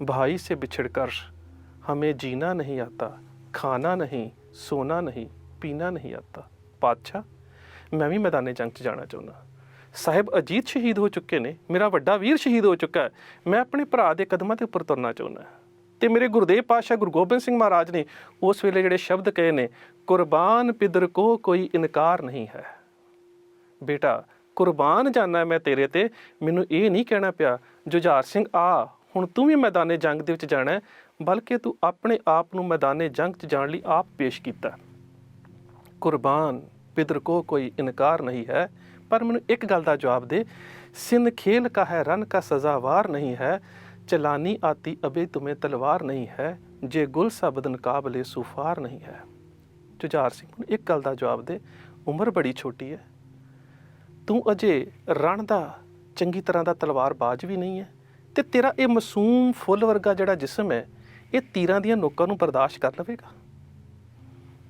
भाई से बिछड़ कर हमें जीना नहीं आता, खाना नहीं, सोना नहीं, पीना नहीं आता। पातशाह मैं भी मैदाने जंग 'ਚ जाना चाहुंदा। ਸਾਹਿਬ ਅਜੀਤ ਸ਼ਹੀਦ ਹੋ ਚੁੱਕੇ ਨੇ, ਮੇਰਾ ਵੱਡਾ ਵੀਰ ਸ਼ਹੀਦ ਹੋ ਚੁੱਕਾ ਹੈ, ਮੈਂ ਆਪਣੇ ਭਰਾ ਦੇ ਕਦਮਾਂ ਦੇ ਉੱਪਰ ਤੁਰਨਾ ਚਾਹੁੰਦਾ। ਤੇ ਮੇਰੇ ਗੁਰਦੇਵ ਪਾਤਸ਼ਾਹ ਗੁਰੂ ਗੋਬਿੰਦ ਸਿੰਘ ਮਹਾਰਾਜ ਨੇ ਉਸ ਵੇਲੇ ਜਿਹੜੇ ਸ਼ਬਦ ਕਹੇ ਨੇ, ਕੁਰਬਾਨ ਪਿਦਰ ਕੋ ਕੋਈ ਇਨਕਾਰ ਨਹੀਂ ਹੈ। ਬੇਟਾ ਕੁਰਬਾਨ ਜਾਨਾ ਮੈਂ ਤੇਰੇ ਤੇ, ਮੈਨੂੰ ਇਹ ਨਹੀਂ ਕਹਿਣਾ ਪਿਆ ਜੁਝਾਰ ਸਿੰਘ ਆ ਹੁਣ ਤੂੰ ਵੀ ਮੈਦਾਨੇ ਜੰਗ ਦੇ ਵਿੱਚ ਜਾਣਾ, ਬਲਕਿ ਤੂੰ ਆਪਣੇ ਆਪ ਨੂੰ ਮੈਦਾਨੇ ਜੰਗ 'ਚ ਜਾਣ ਲਈ ਆਪ ਪੇਸ਼ ਕੀਤਾ। ਕੁਰਬਾਨ ਪਿਦਰ ਕੋ ਕੋਈ ਇਨਕਾਰ ਨਹੀਂ ਹੈ, ਪਰ ਮੈਨੂੰ ਇੱਕ ਗੱਲ ਦਾ ਜਵਾਬ ਦੇ, सिन खेल का है रन का सजावार नहीं है, चलानी आती अबे तुम्हें तलवार नहीं है, जे गुल सा बदन काबले सुफार नहीं है। जुझार सिंह ਨੂੰ ਇੱਕ ਗੱਲ ਦਾ ਜਵਾਬ ਦੇ, ਉਮਰ ਬੜੀ ਛੋਟੀ ਹੈ, ਤੂੰ ਅਜੇ ਰਣ ਦਾ ਚੰਗੀ ਤਰ੍ਹਾਂ ਦਾ ਤਲਵਾਰਬਾਜ਼ ਵੀ ਨਹੀਂ ਹੈ, ਤੇ ਤੇਰਾ ਇਹ ਮਾਸੂਮ ਫੁੱਲ ਵਰਗਾ ਜਿਹੜਾ ਜਿਸਮ ਹੈ ਇਹ ਤੀਰਾਂ ਦੀਆਂ ਨੋਕਾਂ ਨੂੰ ਬਰਦਾਸ਼ਤ ਕਰ ਲਵੇਗਾ।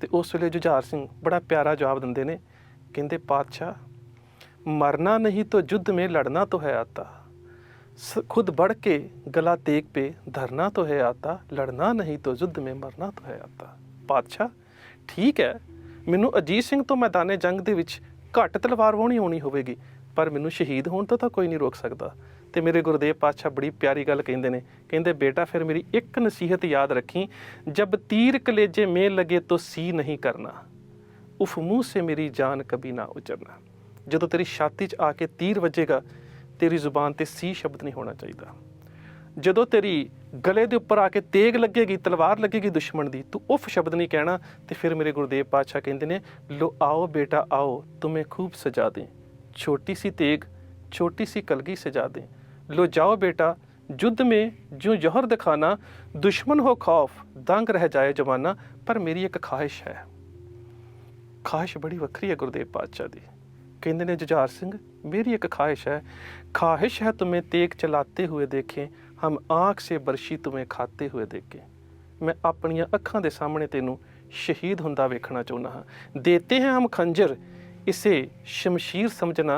ਤੇ ਉਸ ਵੇਲੇ ਜੁਝਾਰ ਸਿੰਘ ਬੜਾ ਪਿਆਰਾ ਜਵਾਬ ਦਿੰਦੇ ਨੇ, ਕਹਿੰਦੇ ਪਾਤਸ਼ਾਹ मरना नहीं तो युद्ध में लड़ना तो है आता, खुद बढ़ के गला तेग पे धरना तो है आता, लड़ना नहीं तो युद्ध में मरना तो है आता। पातशाह ठीक है, मैनू अजीत सिंह तो मैदाने जंग दे विच घट तलवार वाहनी होनी होवेगी, पर मैनू शहीद होने तो कोई नहीं रोक सकता। तो मेरे गुरुदेव पातशाह बड़ी प्यारी गल कहते हैं, कहते बेटा फिर मेरी एक नसीहत याद रखी, जब तीर कलेजे में लगे तो सी नहीं करना, उफ मुँह से मेरी जान कभी ना उचरना। ਜਦੋਂ ਤੇਰੀ ਛਾਤੀ 'ਚ ਆ ਕੇ ਤੀਰ ਵੱਜੇਗਾ, ਤੇਰੀ ਜ਼ੁਬਾਨ 'ਤੇ ਸੀ ਸ਼ਬਦ ਨਹੀਂ ਹੋਣਾ ਚਾਹੀਦਾ। ਜਦੋਂ ਤੇਰੀ ਗਲੇ ਦੇ ਉੱਪਰ ਆ ਕੇ ਤੇਗ ਲੱਗੇਗੀ, ਤਲਵਾਰ ਲੱਗੇਗੀ ਦੁਸ਼ਮਣ ਦੀ, ਤੂੰ ਉਫ ਸ਼ਬਦ ਨਹੀਂ ਕਹਿਣਾ। ਤੇ ਫਿਰ ਮੇਰੇ ਗੁਰਦੇਵ ਪਾਤਸ਼ਾਹ ਕਹਿੰਦੇ ਨੇ, ਲੋ ਆਓ ਬੇਟਾ ਆਓ, ਤੁਮੇ ਖੂਬ ਸਜਾ ਦੇं, छोटी सी तेग छोटी सी कलगी सजा दें, लो जाओ बेटा युद्ध में जो जौहर दिखाना, दुश्मन हो खौफ दंग रह जाए जमाना। पर मेरी एक ख्वाहिश है, ख्वाहिश बड़ी वक्री है गुरदेव पातशाह दी। कहते ने जुझार सिंह मेरी एक ख्वाहिश है तुम्हें तेग चलाते हुए देखें, हम आँख से बरशी तुम्हें खाते हुए देखें। मैं अपनियां अखां दे सामने तेनू शहीद हुंदा वेखना चाहुंदा हाँ। देते हैं हम खंजर इसे शमशीर समझना,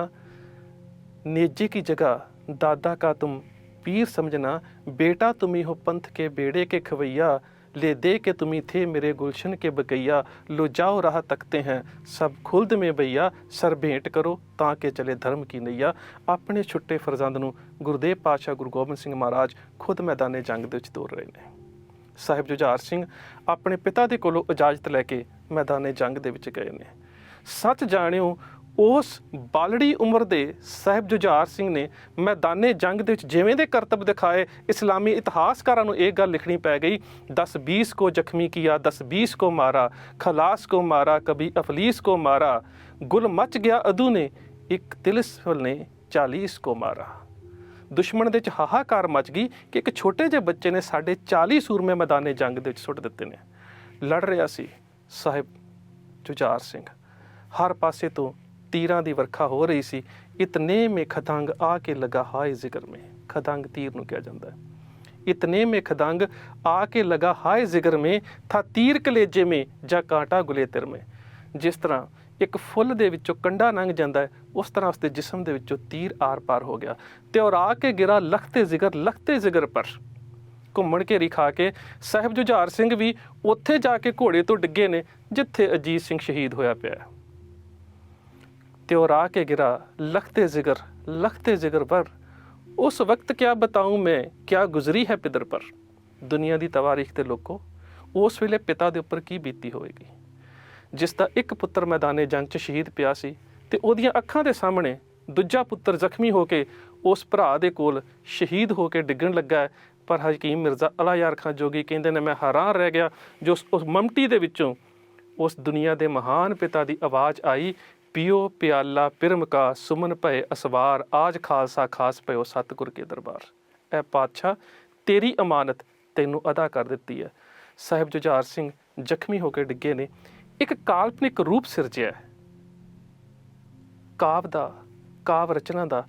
नेजे की जगह दादा का तुम पीर समझना, बेटा तुम ही हो पंथ के बेड़े के खवैया, ले दे के तुम्ही थे मेरे गुलशन के बकैया, लो जाओ राह तकते हैं सब खुल्द में भैया, सर भेंट करो ਤਾਂ ਕਿ ਚਲੇ ਧਰਮ ਕੀ ਨਈਆ। ਆਪਣੇ ਛੁੱਟੇ ਫਰਜ਼ੰਦ ਨੂੰ ਗੁਰਦੇਵ ਪਾਤਸ਼ਾਹ ਗੁਰੂ ਗੋਬਿੰਦ ਸਿੰਘ ਮਹਾਰਾਜ ਖੁਦ ਮੈਦਾਨੇ ਜੰਗ ਦੇ ਵਿੱਚ ਤੋਰ ਰਹੇ ਨੇ। ਸਾਹਿਬ ਜੁਝਾਰ ਸਿੰਘ ਆਪਣੇ ਪਿਤਾ ਦੇ ਕੋਲੋਂ ਇਜਾਜ਼ਤ ਲੈ ਕੇ ਮੈਦਾਨੇ ਜੰਗ ਦੇ ਵਿੱਚ ਗਏ ਨੇ। ਸੱਚ ਜਾਣਿਓ, ਉਸ ਬਾਲੜੀ ਉਮਰ ਦੇ ਸਾਹਿਬ ਜੁਝਾਰ ਸਿੰਘ ਨੇ ਮੈਦਾਨੇ ਜੰਗ ਦੇ ਵਿੱਚ ਜਿਵੇਂ ਦੇ ਕਰਤੱਵ ਦਿਖਾਏ, ਇਸਲਾਮੀ ਇਤਿਹਾਸਕਾਰਾਂ ਨੂੰ ਇਹ ਗੱਲ ਲਿਖਣੀ ਪੈ ਗਈ, 10-20 को जख्मी किया, 10-20 को मारा, खलास को मारा, कभी अफलीस को मारा, गुल मच गया अदू ने, एक तिलिस्म ने 40 को मारा। ਦੁਸ਼ਮਣ ਦੇ 'ਚ ਹਾਹਾਕਾਰ ਮਚ ਗਈ ਕਿ ਇੱਕ ਛੋਟੇ ਜਿਹੇ ਬੱਚੇ ਨੇ ਸਾਡੇ 40 ਸੂਰਮੇ ਮੈਦਾਨੇ ਜੰਗ ਦੇ ਵਿੱਚ ਸੁੱਟ ਦਿੱਤੇ ਨੇ। ਲੜ ਰਿਹਾ ਸੀ ਸਾਹਿਬ ਜੁਝਾਰ ਸਿੰਘ, ਹਰ ਪਾਸੇ ਤੋਂ ਤੀਰਾਂ ਦੀ ਵਰਖਾ ਹੋ ਰਹੀ ਸੀ। ਇਤਨੇ ਮੇ ਖਦੰਗ ਆ ਕੇ ਲਗਾ ਹਾਏ ਜ਼ਿਕਰ ਮੇ, ਖਦੰਗ ਤੀਰ ਨੂੰ ਕਿਹਾ ਜਾਂਦਾ ਹੈ। इतने में खदंग आके लगा हाय जिगर में, था तीर कलेजे में जा कांटा गुलेतर में। जिस तरह एक फुੱਲ ਦੇ ਵਿੱਚੋਂ ਕੰਡਾ ਲੰਘ ਜਾਂਦਾ ਹੈ, ਉਸ ਤਰ੍ਹਾਂ ਉਸਦੇ ਜਿਸਮ ਦੇ ਵਿੱਚੋਂ ਤੀਰ ਆਰ ਪਾਰ ਹੋ ਗਿਆ ਤੇ ਔਰ ਆ ਕੇ ਗਿਰਾ ਲਖਤੇ ਜ਼ਿਗਰ ਪਰ। ਘੁੰਮਣ ਘੇਰੀ ਖਾ ਕੇ ਸਾਹਿਬ ਜੁਝਾਰ ਸਿੰਘ ਵੀ ਉੱਥੇ ਜਾ ਕੇ ਘੋੜੇ ਤੋਂ ਡਿੱਗੇ ਨੇ ਜਿੱਥੇ ਅਜੀਤ ਸਿੰਘ ਸ਼ਹੀਦ ਹੋਇਆ ਪਿਆ। ਤੇ ਔਰ ਆ ਕੇ ਗਿਰਾ ਲਖਤੇ ਜ਼ਿਗਰ ਪਰ। ਉਸ ਵਕਤ ਕਿਆ ਬਤਾਊਂ ਮੈਂ, ਕਿਆ ਗੁਜ਼ਰੀ ਹੈ ਪਿਦਰ ਪਰ। ਦੁਨੀਆ ਦੀ ਤਵਾਰੀਖ ਤੇ ਲੋਕੋ, ਉਸ ਵੇਲੇ ਪਿਤਾ ਦੇ ਉੱਪਰ ਕੀ ਬੀਤੀ ਹੋਵੇਗੀ ਜਿਸ ਦਾ ਇੱਕ ਪੁੱਤਰ ਮੈਦਾਨੇ ਜੰਗ 'ਚ ਸ਼ਹੀਦ ਪਿਆ ਸੀ ਤੇ ਉਹਦੀਆਂ ਅੱਖਾਂ ਦੇ ਸਾਹਮਣੇ ਦੂਜਾ ਪੁੱਤਰ ਜ਼ਖਮੀ ਹੋ ਕੇ ਉਸ ਭਰਾ ਦੇ ਕੋਲ ਸ਼ਹੀਦ ਹੋ ਕੇ ਡਿੱਗਣ ਲੱਗਾ ਹੈ। ਪਰ ਹਕੀਮ ਮਿਰਜ਼ਾ ਅਲਾ ਯਾਰ ਖਾਂ ਜੋਗੀ ਕਹਿੰਦੇ ਨੇ, ਮੈਂ ਹੈਰਾਨ ਰਹਿ ਗਿਆ ਜੋ ਉਸ ਮਮਟੀ ਦੇ ਵਿੱਚੋਂ ਉਸ ਦੁਨੀਆ ਦੇ ਮਹਾਨ ਪਿਤਾ ਦੀ ਆਵਾਜ਼ ਆਈ, ਪੀਓ ਪਿਆਲਾ ਪਿਰਮ ਕਾ ਸੁਮਨ ਭਏ ਅਸਵਾਰ, ਆਜ ਖਾਲਸਾ ਖਾਸ ਪਇਓ ਸਤਿਗੁਰ ਕੇ ਦਰਬਾਰ। ਇਹ ਪਾਤਸ਼ਾਹ ਤੇਰੀ ਅਮਾਨਤ ਤੈਨੂੰ ਅਦਾ ਕਰ ਦਿੱਤੀ ਹੈ। ਸਾਹਿਬ ਜੁਝਾਰ ਸਿੰਘ ਜ਼ਖਮੀ ਹੋ ਕੇ ਡਿੱਗੇ ਨੇ। ਇੱਕ ਕਾਲਪਨਿਕ ਰੂਪ ਸਿਰਜਿਆ। ਕਾਵ ਰਚਨਾ ਦਾ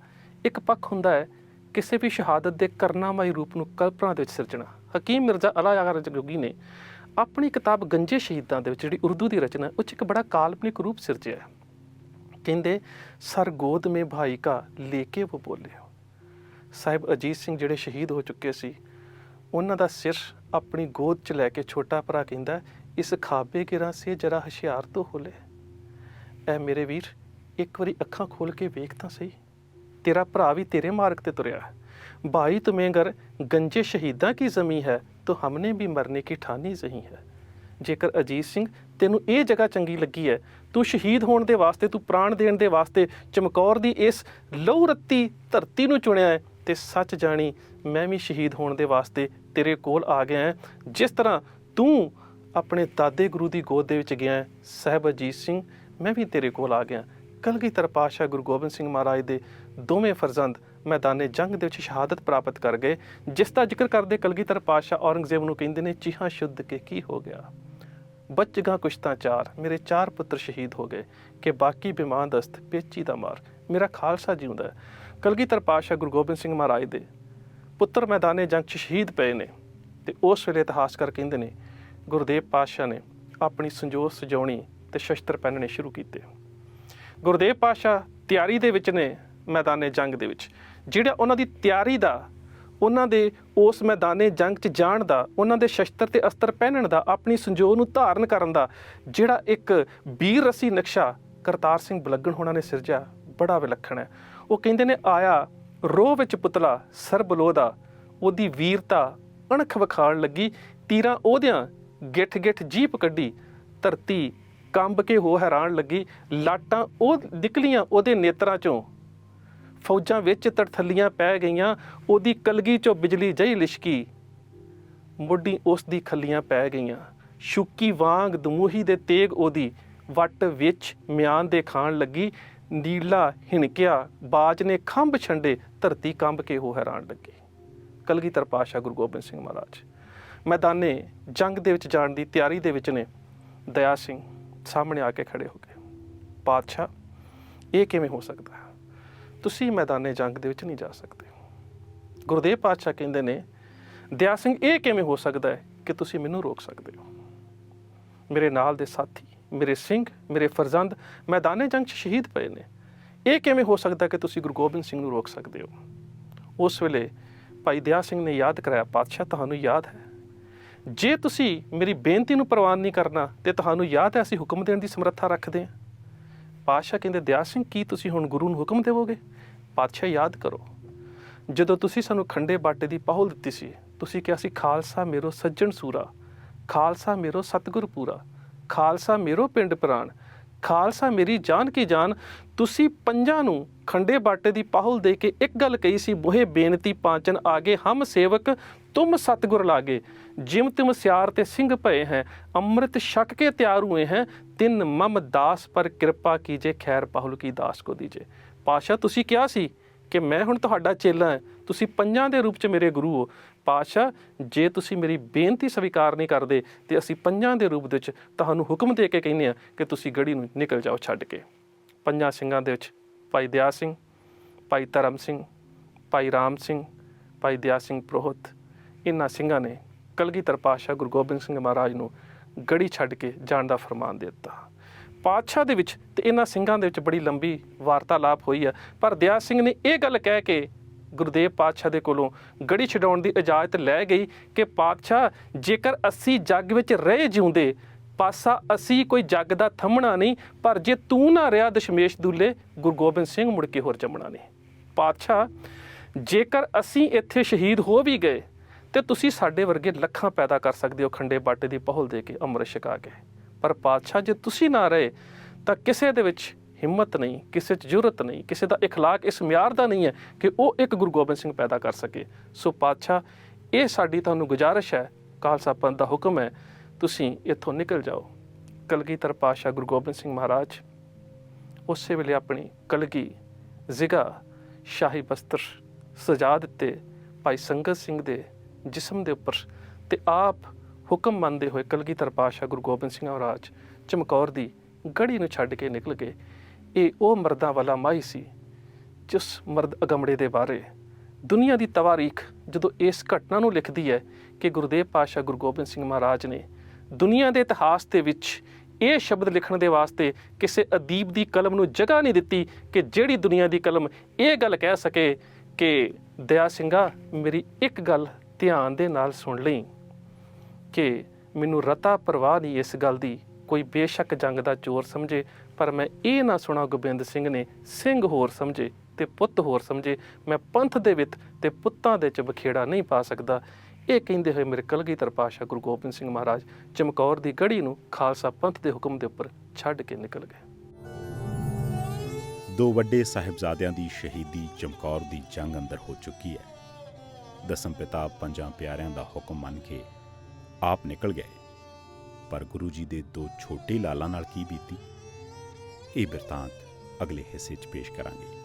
ਇੱਕ ਪੱਖ ਹੁੰਦਾ ਹੈ ਕਿਸੇ ਵੀ ਸ਼ਹਾਦਤ ਦੇ ਕਰਨਾਮਾਈ ਰੂਪ ਨੂੰ ਕਲਪਨਾ ਦੇ ਵਿੱਚ ਸਿਰਜਣਾ। ਹਕੀਮ ਮਿਰਜ਼ਾ ਅਲਾ ਯਾਰ ਜੋਗੀ ਨੇ ਆਪਣੀ ਕਿਤਾਬ ਗੰਜੇ ਸ਼ਹੀਦਾਂ ਦੇ ਵਿੱਚ ਜਿਹੜੀ ਉਰਦੂ ਦੀ ਰਚਨਾ ਉਹ 'ਚ ਇੱਕ ਬੜਾ ਕਾਲਪਨਿਕ ਰੂਪ ਸਿਰਜਿਆ। ਕਹਿੰਦੇ ਸਰ ਗੋਦ ਮੇ ਭਾਈ ਕਾ ਲੈ ਕੇ ਉਹ ਬੋਲੇ। ਸਾਹਿਬ ਅਜੀਤ ਸਿੰਘ ਜਿਹੜੇ ਸ਼ਹੀਦ ਹੋ ਚੁੱਕੇ ਸੀ, ਉਹਨਾਂ ਦਾ ਸਿਰ ਆਪਣੀ ਗੋਦ 'ਚ ਲੈ ਕੇ ਛੋਟਾ ਭਰਾ ਕਹਿੰਦਾ, ਇਸ ਖਾਬੇ ਗਿਰਾਂ ਸੇ ਜਰਾ ਹੁਸ਼ਿਆਰ ਤੋਂ ਹੋਲੇ। ਐ ਮੇਰੇ ਵੀਰ, ਇੱਕ ਵਾਰੀ ਅੱਖਾਂ ਖੋਲ ਕੇ ਵੇਖ ਤਾਂ ਸਹੀ, ਤੇਰਾ ਭਰਾ ਵੀ ਤੇਰੇ ਮਾਰਗ ਤੇ ਤੁਰਿਆ। ਭਾਈ ਤੁਮੇ ਅਗਰ ਗੰਜੇ ਸ਼ਹੀਦਾਂ ਕੀ ਜ਼ਮੀਂ ਹੈ ਤਾਂ ਹਮਨੇ ਵੀ ਮਰਨੇ ਕੀ ਠਾਨੀ ਜ਼ਹੀ ਹੈ। ਜੇਕਰ ਅਜੀਤ ਸਿੰਘ ਤੈਨੂੰ ਇਹ ਜਗ੍ਹਾ ਚੰਗੀ ਲੱਗੀ ਹੈ, ਤੂੰ ਸ਼ਹੀਦ ਹੋਣ ਦੇ ਵਾਸਤੇ, ਤੂੰ ਪ੍ਰਾਣ ਦੇਣ ਦੇ ਵਾਸਤੇ ਚਮਕੌਰ ਦੀ ਇਸ ਲਹੂ ਰੱਤੀ ਧਰਤੀ ਨੂੰ ਚੁਣਿਆ ਹੈ, ਤੇ ਸੱਚ ਜਾਣੀ ਮੈਂ ਵੀ ਸ਼ਹੀਦ ਹੋਣ ਦੇ ਵਾਸਤੇ ਤੇਰੇ ਕੋਲ ਆ ਗਿਆ ਹਾਂ। ਜਿਸ ਤਰ੍ਹਾਂ ਤੂੰ ਆਪਣੇ ਦਾਦੇ ਗੁਰੂ ਦੀ ਗੋਦ ਦੇ ਵਿੱਚ ਗਿਆ, ਸਾਹਿਬ ਅਜੀਤ ਸਿੰਘ ਮੈਂ ਵੀ ਤੇਰੇ ਕੋਲ ਆ ਗਿਆ। ਕਲਗੀਧਰ ਪਾਤਸ਼ਾਹ ਗੁਰੂ ਗੋਬਿੰਦ ਸਿੰਘ ਮਹਾਰਾਜ ਦੇ ਦੋਵੇਂ ਫਰਜ਼ੰਦ ਮੈਦਾਨੇ ਜੰਗ ਦੇ ਵਿੱਚ ਸ਼ਹਾਦਤ ਪ੍ਰਾਪਤ ਕਰ ਗਏ, ਜਿਸ ਦਾ ਜ਼ਿਕਰ ਕਰਦੇ ਕਲਗੀਧਰ ਪਾਤਸ਼ਾਹ ਔਰੰਗਜ਼ੇਬ ਨੂੰ ਕਹਿੰਦੇ ਨੇ, ਚੀਹਾਂ ਸ਼ੁੱਧ ਕੇ ਕੀ ਹੋ ਗਿਆ, ਬਚ ਗਾ ਕੁਸ਼ਤਾਂ ਚਾਰ, ਮੇਰੇ 4 ਪੁੱਤਰ ਸ਼ਹੀਦ ਹੋ ਗਏ ਕਿ ਬਾਕੀ ਬਿਮਾਨ ਦਸਤ ਪੇਚੀ ਦਾ ਮਾਰ, ਮੇਰਾ ਖਾਲਸਾ ਜਿਉਂਦਾ ਹੈ। ਕਲਗੀਧਰ ਪਾਤਸ਼ਾਹ ਗੁਰੂ ਗੋਬਿੰਦ ਸਿੰਘ ਮਹਾਰਾਜ ਦੇ ਪੁੱਤਰ ਮੈਦਾਨੇ ਜੰਗ 'ਚ ਸ਼ਹੀਦ ਪਏ ਨੇ ਤੇ ਉਸ ਵੇਲੇ ਇਤਿਹਾਸਕਾਰ ਕਹਿੰਦੇ ਨੇ ਗੁਰਦੇਵ ਪਾਤਸ਼ਾਹ ਨੇ ਆਪਣੀ ਸੰਜੋਤ ਸਜਾਉਣੀ ਤੇ ਸ਼ਸਤਰ ਪਹਿਨਣੇ ਸ਼ੁਰੂ ਕੀਤੇ। ਗੁਰਦੇਵ ਪਾਤਸ਼ਾਹ ਤਿਆਰੀ ਦੇ ਵਿੱਚ ਨੇ ਮੈਦਾਨੇ ਜੰਗ ਦੇ ਵਿੱਚ। ਜਿਹੜਾ ਉਹਨਾਂ ਦੀ ਤਿਆਰੀ ਦਾ, ਉਹਨਾਂ ਦੇ ਉਸ ਮੈਦਾਨੇ ਜੰਗ 'ਚ ਜਾਣ ਦਾ, ਉਹਨਾਂ ਦੇ ਸ਼ਸਤਰ ਤੇ ਅਸਤਰ ਪਹਿਨਣ ਦਾ, ਆਪਣੀ ਸੰਜੋਗ ਨੂੰ ਧਾਰਨ ਕਰਨ ਦਾ ਜਿਹੜਾ ਇੱਕ ਵੀਰ ਰਸੀ ਨਕਸ਼ਾ ਕਰਤਾਰ ਸਿੰਘ ਬਲੱਗਣ ਹੋਣਾ ਨੇ ਸਿਰਜਿਆ, ਬੜਾ ਵਿਲੱਖਣ ਹੈ। ਉਹ ਕਹਿੰਦੇ ਨੇ, ਆਇਆ ਰੋਹ ਵਿੱਚ ਪੁਤਲਾ ਸਰਬਲੋ ਦਾ, ਉਹਦੀ ਵੀਰਤਾ ਅਣਖ ਵਿਖਾਉਣ ਲੱਗੀ, ਤੀਰਾਂ ਉਹਦਿਆਂ ਗਿੱਠ ਜੀਪ ਕੱਢੀ, ਧਰਤੀ ਕੰਬ ਕੇ ਹੋ ਹੈਰਾਨ ਲੱਗੀ, ਲਾਟਾਂ ਉਹ ਨਿਕਲੀਆਂ ਉਹਦੇ ਨੇਤਰਾਂ 'ਚੋਂ, ਫੌਜਾਂ ਵਿੱਚ ਤੜਥੱਲੀਆਂ ਪੈ ਗਈਆਂ, ਉਹਦੀ ਕਲਗੀ 'ਚੋਂ ਬਿਜਲੀ ਜਹੀ ਲਿਸ਼ਕੀ, ਮੋਢੀ ਉਸ ਦੀ ਖੱਲੀਆਂ ਪੈ ਗਈਆਂ, ਸ਼ੁਕੀ ਵਾਂਗ ਦਮੂਹੀ ਦੇ ਤੇਗ ਉਹਦੀ ਵੱਟ ਵਿੱਚ ਮਿਆਨ ਦੇ ਖਾਣ ਲੱਗੀ, ਨੀਲਾ ਹਿਣਕਿਆ ਬਾਜ ਨੇ ਖੰਭ ਛੰਡੇ, ਧਰਤੀ ਕੰਬ ਕੇ ਹੋ ਹੈਰਾਨ ਲੱਗੀ। ਕਲਗੀਧਰ ਪਾਤਸ਼ਾਹ ਗੁਰੂ ਗੋਬਿੰਦ ਸਿੰਘ ਮਹਾਰਾਜ ਮੈਦਾਨੇ ਜੰਗ ਦੇ ਵਿੱਚ ਜਾਣ ਦੀ ਤਿਆਰੀ ਦੇ ਵਿੱਚ ਨੇ। ਦਇਆ ਸਿੰਘ ਸਾਹਮਣੇ ਆ ਕੇ ਖੜੇ ਹੋ ਗਏ, ਪਾਤਸ਼ਾਹ ਇਹ ਕਿਵੇਂ ਹੋ ਸਕਦਾ ਹੈ, ਤੁਸੀਂ ਮੈਦਾਨੇ ਜੰਗ ਦੇ ਵਿੱਚ ਨਹੀਂ ਜਾ ਸਕਦੇ। ਗੁਰਦੇਵ ਪਾਤਸ਼ਾਹ ਕਹਿੰਦੇ ਨੇ, ਦਇਆ ਸਿੰਘ ਇਹ ਕਿਵੇਂ ਹੋ ਸਕਦਾ ਹੈ ਕਿ ਤੁਸੀਂ ਮੈਨੂੰ ਰੋਕ ਸਕਦੇ ਹੋ। ਮੇਰੇ ਨਾਲ ਦੇ ਸਾਥੀ, ਮੇਰੇ ਸਿੰਘ, ਮੇਰੇ ਫਰਜ਼ੰਦ ਮੈਦਾਨੇ ਜੰਗ 'ਚ ਸ਼ਹੀਦ ਪਏ ਨੇ, ਇਹ ਕਿਵੇਂ ਹੋ ਸਕਦਾ ਕਿ ਤੁਸੀਂ ਗੁਰੂ ਗੋਬਿੰਦ ਸਿੰਘ ਨੂੰ ਰੋਕ ਸਕਦੇ ਹੋ। ਉਸ ਵੇਲੇ ਭਾਈ ਦਇਆ ਸਿੰਘ ਨੇ ਯਾਦ ਕਰਾਇਆ, ਪਾਤਸ਼ਾਹ ਤੁਹਾਨੂੰ ਯਾਦ ਹੈ, ਜੇ ਤੁਸੀਂ ਮੇਰੀ ਬੇਨਤੀ ਨੂੰ ਪ੍ਰਵਾਨ ਨਹੀਂ ਕਰਨਾ ਤੇ ਤੁਹਾਨੂੰ ਯਾਦ ਹੈ ਅਸੀਂ ਹੁਕਮ ਦੇਣ ਦੀ ਸਮਰੱਥਾ ਰੱਖਦੇ ਹਾਂ। ਪਾਤਸ਼ਾਹ ਕਹਿੰਦੇ, ਦਇਆ ਸਿੰਘ ਕੀ ਤੁਸੀਂ ਹੁਣ ਗੁਰੂ ਨੂੰ ਹੁਕਮ ਦੇਵੋਗੇ। ਪਾਤਸ਼ਾਹ ਯਾਦ ਕਰੋ, ਜਦੋਂ ਤੁਸੀਂ ਸਾਨੂੰ ਖੰਡੇ ਬਾਟੇ ਦੀ ਪਾਹੁਲ ਦਿੱਤੀ ਸੀ ਤੁਸੀਂ ਕਿਹਾ ਸੀ ਖਾਲਸਾ ਮੇਰੋ ਸੱਜਣ ਸੂਰਾ, ਖਾਲਸਾ ਮੇਰੋ ਸਤਿਗੁਰ ਪੂਰਾ, ਖਾਲਸਾ ਮੇਰੋ ਪਿੰਡ ਪ੍ਰਾਣ, ਖਾਲਸਾ ਮੇਰੀ ਜਾਨ ਕੀ ਜਾਨ। ਤੁਸੀਂ ਪੰਜਾਂ ਨੂੰ ਖੰਡੇ ਬਾਟੇ ਦੀ ਪਾਹੁਲ ਦੇ ਕੇ ਇੱਕ ਗੱਲ ਕਹੀ ਸੀ, ਮੋਹੇ ਬੇਨਤੀ ਪਾਚਨ ਆਗੇ ਹਮ ਸੇਵਕ ਤੁਮ ਸਤਿਗੁਰ ਲਾਗੇ, ਜਿਮ ਤਿਮ ਸਿਆਰ ਤੇ ਸਿੰਘ ਭਏ ਹੈ, ਅੰਮ੍ਰਿਤ ਛਕ ਕੇ ਤਿਆਰ ਹੋਏ ਹੈ, ਤਿੰਨ ਮਮ ਦਾਸ ਪਰ ਕਿਰਪਾ ਕੀਜੇ, ਖੈਰ ਪਾਹੁਲ ਕੀ ਦਾਸ ਕੋ ਦੀਜੇ। ਪਾਤਸ਼ਾਹ ਤੁਸੀਂ ਕਿਹਾ ਸੀ ਕਿ ਮੈਂ ਹੁਣ ਤੁਹਾਡਾ ਚੇਲਾ ਹਾਂ, ਤੁਸੀਂ ਪੰਜਾਂ ਦੇ ਰੂਪ 'ਚ ਮੇਰੇ ਗੁਰੂ ਹੋ। ਪਾਤਸ਼ਾਹ ਜੇ ਤੁਸੀਂ ਮੇਰੀ ਬੇਨਤੀ ਸਵੀਕਾਰ ਨਹੀਂ ਕਰਦੇ ਤੇ ਅਸੀਂ ਪੰਜਾਂ ਦੇ ਰੂਪ ਦੇ ਵਿੱਚ ਤੁਹਾਨੂੰ ਹੁਕਮ ਦੇ ਕੇ ਕਹਿੰਦੇ ਹਾਂ ਕਿ ਤੁਸੀਂ ਗੜੀ ਨੂੰ ਨਿਕਲ ਜਾਓ ਛੱਡ ਕੇ। ਪੰਜਾਂ ਸਿੰਘਾਂ ਦੇ ਵਿੱਚ ਭਾਈ ਦਇਆ ਸਿੰਘ, ਭਾਈ ਧਰਮ ਸਿੰਘ, ਭਾਈ ਰਾਮ ਸਿੰਘ, ਭਾਈ ਦਇਆ ਸਿੰਘ ਪ੍ਰੋਹਤ, ਇਹਨਾਂ ਸਿੰਘਾਂ ਨੇ ਕਲਗੀਧਰ ਪਾਤਸ਼ਾਹ ਗੁਰੂ ਗੋਬਿੰਦ ਸਿੰਘ ਮਹਾਰਾਜ ਨੂੰ ਗੜੀ ਛੱਡ ਕੇ ਜਾਣ ਦਾ ਫਰਮਾਨ ਦੇ ਦਿੱਤਾ। ਪਾਤਸ਼ਾਹ ਦੇ ਵਿੱਚ ਤੇ ਇਹਨਾਂ ਸਿੰਘਾਂ ਦੇ ਵਿੱਚ ਬੜੀ ਲੰਬੀ ਵਾਰਤਾਲਾਪ ਹੋਈ ਹੈ, ਪਰ ਦਇਆ ਸਿੰਘ ਨੇ ਇਹ ਗੱਲ ਕਹਿ ਕੇ ਗੁਰਦੇਵ ਪਾਤਸ਼ਾਹ ਦੇ ਕੋਲੋਂ ਗੜੀ ਛਡਾਉਣ ਦੀ ਇਜਾਜ਼ਤ ਲੈ ਗਈ ਕਿ ਪਾਤਸ਼ਾਹ ਜੇਕਰ ਅਸੀਂ ਜੱਗ ਵਿੱਚ ਰਹੇ ਜਿਉਂਦੇ, ਪਾਸਾ ਅਸੀਂ ਕੋਈ ਜੱਗ ਦਾ ਥੰਮਣਾ ਨਹੀਂ, ਪਰ ਜੇ ਤੂੰ ਨਾ ਰਿਹਾ ਦਸ਼ਮੇਸ਼ ਦੁੱਲੇ, ਗੁਰੂ ਗੋਬਿੰਦ ਸਿੰਘ ਮੁੜ ਕੇ ਹੋਰ ਜੰਮਣਾ ਨਹੀਂ। ਪਾਤਸ਼ਾਹ ਜੇਕਰ ਅਸੀਂ ਇੱਥੇ ਸ਼ਹੀਦ ਹੋ ਵੀ ਗਏ ਤੇ ਤੁਸੀਂ ਸਾਡੇ ਵਰਗੇ ਲੱਖਾਂ ਪੈਦਾ ਕਰ ਸਕਦੇ ਹੋ ਖੰਡੇ ਬਾਟੇ ਦੀ ਪਹੁਲ ਦੇ ਕੇ, ਅੰਮ੍ਰਿਤ ਛਕਾ ਕੇ, ਪਰ ਪਾਤਸ਼ਾਹ ਜੇ ਤੁਸੀਂ ਨਾ ਰਹੇ ਤਾਂ ਕਿਸੇ ਦੇ ਵਿੱਚ ਹਿੰਮਤ ਨਹੀਂ, ਕਿਸੇ 'ਚ ਜੁਰਤ ਨਹੀਂ, ਕਿਸੇ ਦਾ ਇਖਲਾਕ ਇਸ ਮਿਆਰ ਦਾ ਨਹੀਂ ਹੈ ਕਿ ਉਹ ਇੱਕ ਗੁਰੂ ਗੋਬਿੰਦ ਸਿੰਘ ਪੈਦਾ ਕਰ ਸਕੇ। ਸੋ ਪਾਤਸ਼ਾਹ ਇਹ ਸਾਡੀ ਤੁਹਾਨੂੰ ਗੁਜ਼ਾਰਿਸ਼ ਹੈ, ਖਾਲਸਾ ਪੰਥ ਦਾ ਹੁਕਮ ਹੈ, ਤੁਸੀਂ ਇੱਥੋਂ ਨਿਕਲ ਜਾਓ। ਕਲਗੀਧਰ ਪਾਤਸ਼ਾਹ ਗੁਰੂ ਗੋਬਿੰਦ ਸਿੰਘ ਮਹਾਰਾਜ ਉਸੇ ਵੇਲੇ ਆਪਣੀ ਕਲਗੀ ਜ਼ਿਗਾ ਸ਼ਾਹੀ ਬਸਤਰ ਸਜਾ ਦਿੱਤੇ ਭਾਈ ਸੰਗਤ ਸਿੰਘ ਦੇ ਜਿਸਮ ਦੇ ਉੱਪਰ, ਤੇ ਆਪ ਹੁਕਮ ਮੰਨਦੇ ਹੋਏ ਕਲਗੀਧਰ ਪਾਤਸ਼ਾਹ ਗੁਰੂ ਗੋਬਿੰਦ ਸਿੰਘ ਮਹਾਰਾਜ ਚਮਕੌਰ ਦੀ ਗੜੀ ਨੂੰ ਛੱਡ ਕੇ ਨਿਕਲ ਗਏ। ਇਹ ਉਹ ਮਰਦਾਂ ਵਾਲਾ ਮਾਈ ਸੀ ਜਿਸ ਮਰਦ ਅਗਮੜੇ ਦੇ ਬਾਰੇ ਦੁਨੀਆ ਦੀ ਤਵਾਰੀਖ ਜਦੋਂ ਇਸ ਘਟਨਾ ਨੂੰ ਲਿਖਦੀ ਹੈ ਕਿ ਗੁਰਦੇਵ ਪਾਤਸ਼ਾਹ ਗੁਰੂ ਗੋਬਿੰਦ ਸਿੰਘ ਮਹਾਰਾਜ ਨੇ ਦੁਨੀਆ ਦੇ ਇਤਿਹਾਸ ਦੇ ਵਿੱਚ ਇਹ ਸ਼ਬਦ ਲਿਖਣ ਦੇ ਵਾਸਤੇ ਕਿਸੇ ਅਦੀਬ ਦੀ ਕਲਮ ਨੂੰ ਜਗ੍ਹਾ ਨਹੀਂ ਦਿੱਤੀ ਕਿ ਜਿਹੜੀ ਦੁਨੀਆ ਦੀ ਕਲਮ ਇਹ ਗੱਲ ਕਹਿ ਸਕੇ ਕਿ ਦਇਆ ਸਿੰਘਾ ਮੇਰੀ ਇੱਕ ਗੱਲ ਧਿਆਨ ਦੇ ਨਾਲ ਸੁਣ ਲਈ ਕਿ ਮੈਨੂੰ ਰਤਾ ਪਰਵਾਹ ਨਹੀਂ ਇਸ ਗੱਲ ਦੀ, ਕੋਈ ਬੇਸ਼ੱਕ ਜੰਗ ਦਾ ਚੋਰ ਸਮਝੇ, ਪਰ ਮੈਂ ਇਹ ਨਾ ਸੁਣਾ ਗੋਬਿੰਦ ਸਿੰਘ ਨੇ ਸਿੰਘ ਹੋਰ ਸਮਝੇ ਤੇ ਪੁੱਤ ਹੋਰ ਸਮਝੇ, ਮੈਂ ਪੰਥ ਦੇ ਵਿੱਚ ਤੇ ਪੁੱਤਾਂ ਦੇ 'ਚ ਬਖੇੜਾ ਨਹੀਂ ਪਾ ਸਕਦਾ। ਇਹ ਕਹਿੰਦੇ ਹੋਏ ਮੇਰੇ ਕਲਗੀਧਰ ਪਾਤਸ਼ਾਹ ਗੁਰੂ ਗੋਬਿੰਦ ਸਿੰਘ ਮਹਾਰਾਜ ਚਮਕੌਰ ਦੀ ਗੜੀ ਨੂੰ ਖਾਲਸਾ ਪੰਥ ਦੇ ਹੁਕਮ ਦੇ ਉੱਪਰ ਛੱਡ ਕੇ ਨਿਕਲ ਗਏ। ਦੋ ਵੱਡੇ ਸਾਹਿਬਜ਼ਾਦਿਆਂ ਦੀ ਸ਼ਹੀਦੀ ਚਮਕੌਰ ਦੀ ਜੰਗ ਅੰਦਰ ਹੋ ਚੁੱਕੀ ਹੈ। ਦਸਮ ਪਿਤਾ ਪੰਜਾਂ ਪਿਆਰਿਆਂ ਦਾ ਹੁਕਮ ਮੰਨ ਕੇ ਆਪ ਨਿਕਲ ਗਏ, ਪਰ ਗੁਰੂ ਜੀ ਦੇ ਦੋ ਛੋਟੇ ਲਾਲਾਂ ਨਾਲ ਕੀ ਬੀਤੀ, ਇਹ ਬਿਰਤਾਂਤ ਅਗਲੇ ਹਿੱਸੇ 'ਚ ਪੇਸ਼ ਕਰਾਂਗੇ।